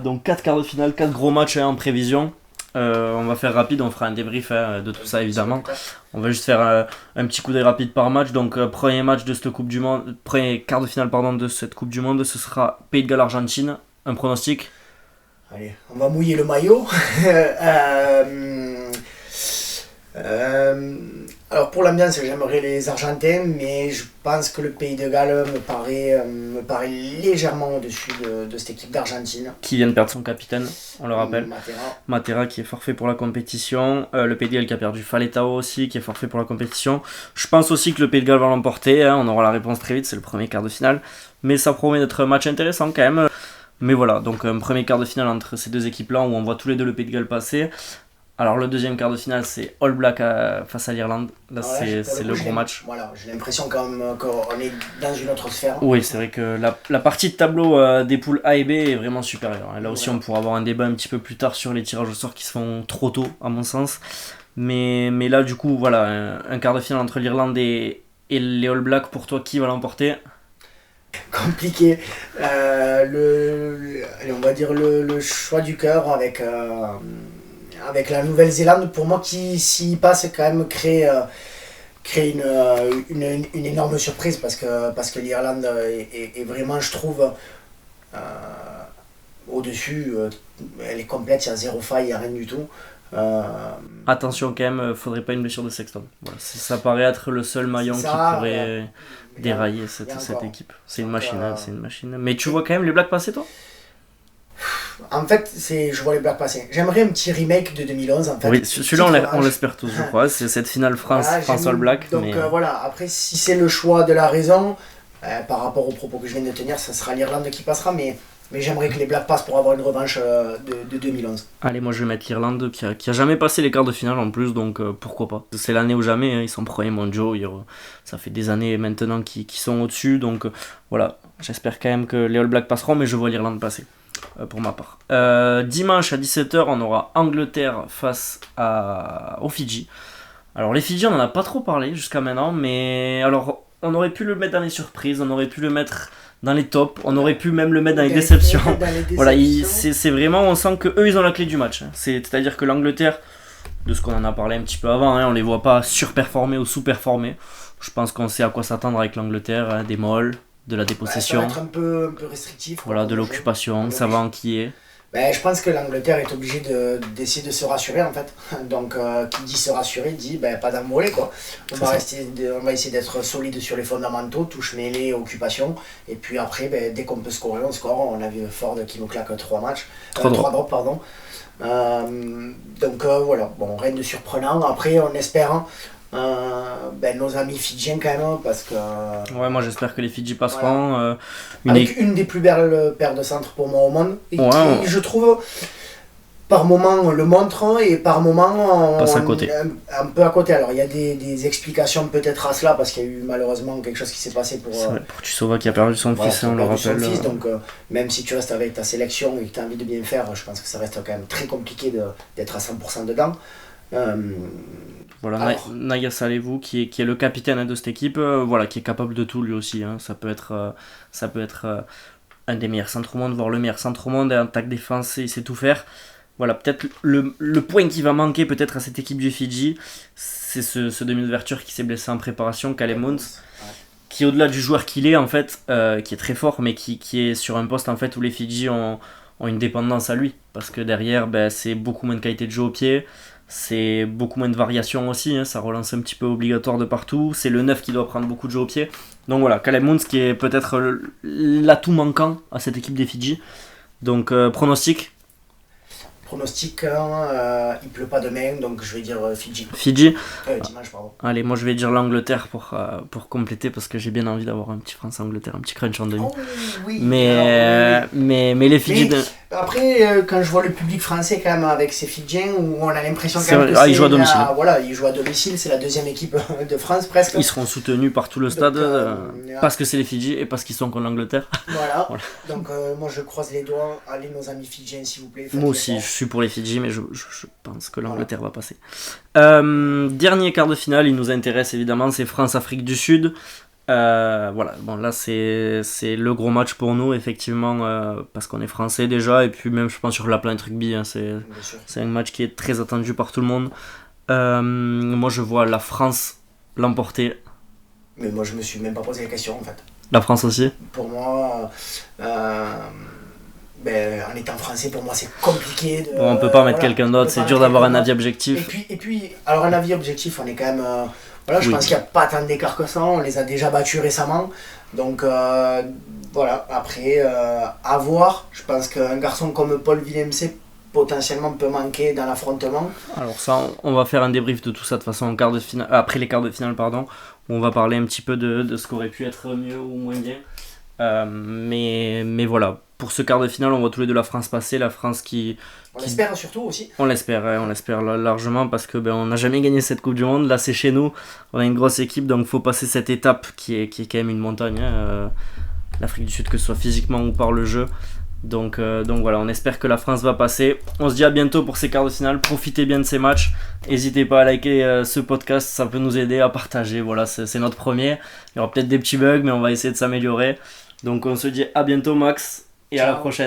Speaker 1: Donc 4 quarts de finale, 4 gros matchs en prévision. On va faire rapide, on fera un débrief de tout ça évidemment. On va juste faire un petit coup d'œil rapide par match. Donc premier match de cette Coupe du Monde, premier quart de finale de cette Coupe du Monde, ce sera Pays de Galles, Argentine. Un pronostic ?
Speaker 2: Allez, on va mouiller le maillot. Alors pour l'ambiance, j'aimerais les Argentins, mais je pense que le Pays de Galles me paraît légèrement au-dessus de cette équipe d'Argentine.
Speaker 1: Qui vient de perdre son capitaine, on le rappelle. Matera qui est forfait pour la compétition. Le Pays de Galles qui a perdu Faletao aussi, qui est forfait pour la compétition. Je pense aussi que le Pays de Galles va l'emporter, on aura la réponse très vite, c'est le premier quart de finale. Mais ça promet d'être un match intéressant quand même. Mais voilà, donc un premier quart de finale entre ces deux équipes-là où on voit tous les deux le Pays de Galles passer. Alors le deuxième quart de finale, c'est All Black face à l'Irlande. Là, c'est le gros match.
Speaker 2: Voilà, j'ai l'impression quand même qu'on est dans une autre sphère.
Speaker 1: Oui, c'est vrai que la partie de tableau des poules A et B est vraiment supérieure. Là aussi, on pourra avoir un débat un petit peu plus tard sur les tirages au sort qui se font trop tôt, à mon sens. Mais là, du coup, voilà, un quart de finale entre l'Irlande et les All Blacks. Pour toi, qui va l'emporter ?
Speaker 2: Compliqué. On va dire le choix du cœur avec la Nouvelle-Zélande, pour moi, qui s'y passe quand même crée une énorme surprise parce que l'Irlande est vraiment, je trouve, au-dessus. Elle est complète, il y a 0 faille, il n'y a rien du tout.
Speaker 1: Attention quand même, faudrait pas une blessure de Sexton. Voilà, ça paraît être le seul maillon qui pourrait dérailler cette équipe. C'est une machine, c'est une machine. Mais tu vois quand même les Blacks passer, toi ?
Speaker 2: En fait, je vois les Blacks passer. J'aimerais un petit remake de 2011. En fait.
Speaker 1: Oui, celui-là on l'espère tous, je crois. C'est cette finale France All Black.
Speaker 2: Donc voilà, après, si c'est le choix de la raison, par rapport aux propos que je viens de tenir, ça sera l'Irlande qui passera, mais j'aimerais que les Blacks passent pour avoir une revanche de 2011.
Speaker 1: Allez, moi je vais mettre l'Irlande qui a jamais passé les quarts de finale en plus, donc pourquoi pas. C'est l'année ou jamais, hein, ils sont premiers mondiaux, ça fait des années maintenant qu'ils sont au-dessus, donc voilà, j'espère quand même que les All Blacks passeront, mais je vois l'Irlande passer. Pour ma part. Dimanche à 17h, on aura Angleterre face aux Fidji. Alors les Fidji, on en a pas trop parlé jusqu'à maintenant, mais alors on aurait pu le mettre dans les surprises, on aurait pu le mettre dans les tops, on aurait pu même le mettre dans les déceptions. Voilà, c'est vraiment, on sent que eux ils ont la clé du match. C'est-à-dire que l'Angleterre, de ce qu'on en a parlé un petit peu avant, on les voit pas surperformer ou sous-performer. Je pense qu'on sait à quoi s'attendre avec l'Angleterre, des molles, de la dépossession.
Speaker 2: Ça va être un peu restrictif.
Speaker 1: Voilà, de l'occupation, ça va enquiller.
Speaker 2: Je pense que l'Angleterre est obligée d'essayer de se rassurer en fait. Donc qui dit se rassurer dit pas d'envoler quoi. On va essayer d'être solide sur les fondamentaux, touche mêlée, occupation. Et puis après, dès qu'on peut scorer, on score. On a vu Ford qui nous claque 3 drops, pardon. Donc voilà, bon, rien de surprenant. Après, on espère nos amis fidjiens quand même, parce que...
Speaker 1: Ouais, moi j'espère que les Fidji passeront.
Speaker 2: Voilà. Avec une des plus belles paires de centres pour moi au monde. Et qui, je trouve, par moment le montre et par moment
Speaker 1: passe à côté.
Speaker 2: Un peu à côté. Alors il y a des explications peut-être à cela, parce qu'il y a eu malheureusement quelque chose qui s'est passé pour
Speaker 1: Tussova qui a perdu son fils, on le rappelle.
Speaker 2: Son fils, donc même si tu restes avec ta sélection et que tu as envie de bien faire, je pense que ça reste quand même très compliqué d'être à 100% dedans.
Speaker 1: Voilà, Naya Salevou qui est le capitaine de cette équipe, qui est capable de tout lui aussi. Ça peut être un des meilleurs centres au monde, voire le meilleur centre au monde, en attaque défense, il sait tout faire. Voilà, peut-être le point qui va manquer peut-être à cette équipe du Fidji, c'est ce demi-ouverture qui s'est blessé en préparation, Caleb Muns, qui au-delà du joueur qu'il est en fait, qui est très fort, mais qui est sur un poste en fait où les Fidji ont une dépendance à lui, parce que derrière c'est beaucoup moins de qualité de jeu au pied. C'est beaucoup moins de variations aussi, ça relance un petit peu obligatoire de partout. C'est le 9 qui doit prendre beaucoup de jeu au pied. Donc voilà, Caleb Muns qui est peut-être l'atout manquant à cette équipe des Fidji. Donc pronostic.
Speaker 2: Il pleut pas demain, donc je vais dire Fidji. Dimanche, pardon.
Speaker 1: Allez, moi je vais dire l'Angleterre pour compléter, parce que j'ai bien envie d'avoir un petit France-Angleterre, un petit crunch en demi.
Speaker 2: Oh, oui,
Speaker 1: mais les Fidji...
Speaker 2: Après, quand je vois le public français quand même avec ces Fidjiens, où on a l'impression quand même
Speaker 1: ils jouent à domicile.
Speaker 2: Ils jouent à domicile, c'est la deuxième équipe de France presque.
Speaker 1: Ils seront soutenus par tout le stade, parce que c'est les Fidji et parce qu'ils sont contre l'Angleterre.
Speaker 2: Voilà. Donc moi je croise les doigts. Allez nos amis Fidjiens s'il vous plaît.
Speaker 1: Moi aussi, je suis pour les Fidji, mais je pense que l'Angleterre va passer. Dernier quart de finale, il nous intéresse évidemment, c'est France-Afrique du Sud. Là c'est le gros match pour nous effectivement, parce qu'on est français déjà, et puis même je pense sur la planète rugby, c'est un match qui est très attendu par tout le monde. Moi je vois la France l'emporter.
Speaker 2: Mais moi je me suis même pas posé la question en fait.
Speaker 1: La France aussi.
Speaker 2: Pour moi en étant français, pour moi c'est compliqué
Speaker 1: on peut pas mettre quelqu'un d'autre, c'est dur d'avoir un avis objectif.
Speaker 2: Et puis alors un avis objectif, on est quand même je pense qu'il n'y a pas tant d'écart que ça, on les a déjà battus récemment. Donc après, à voir. Je pense qu'un garçon comme Paul Villemc potentiellement peut manquer dans l'affrontement.
Speaker 1: Alors ça, on va faire un débrief de tout ça de façon après les quarts de finale, où on va parler un petit peu de ce qu'aurait pu être mieux ou moins bien. Mais voilà, pour ce quart de finale, on voit tous les deux la France passer, la France
Speaker 2: on l'espère surtout aussi.
Speaker 1: On l'espère largement, parce que on n'a jamais gagné cette Coupe du Monde. Là c'est chez nous, on a une grosse équipe, donc il faut passer cette étape qui est quand même une montagne, l'Afrique du Sud, que ce soit physiquement ou par le jeu. Donc voilà, on espère que la France va passer. On se dit à bientôt pour ces quarts de finale, profitez bien de ces matchs, n'hésitez pas à liker ce podcast, ça peut nous aider, à partager. Voilà, c'est notre premier, il y aura peut-être des petits bugs, mais on va essayer de s'améliorer. Donc on se dit à bientôt Max, et ciao. À la prochaine.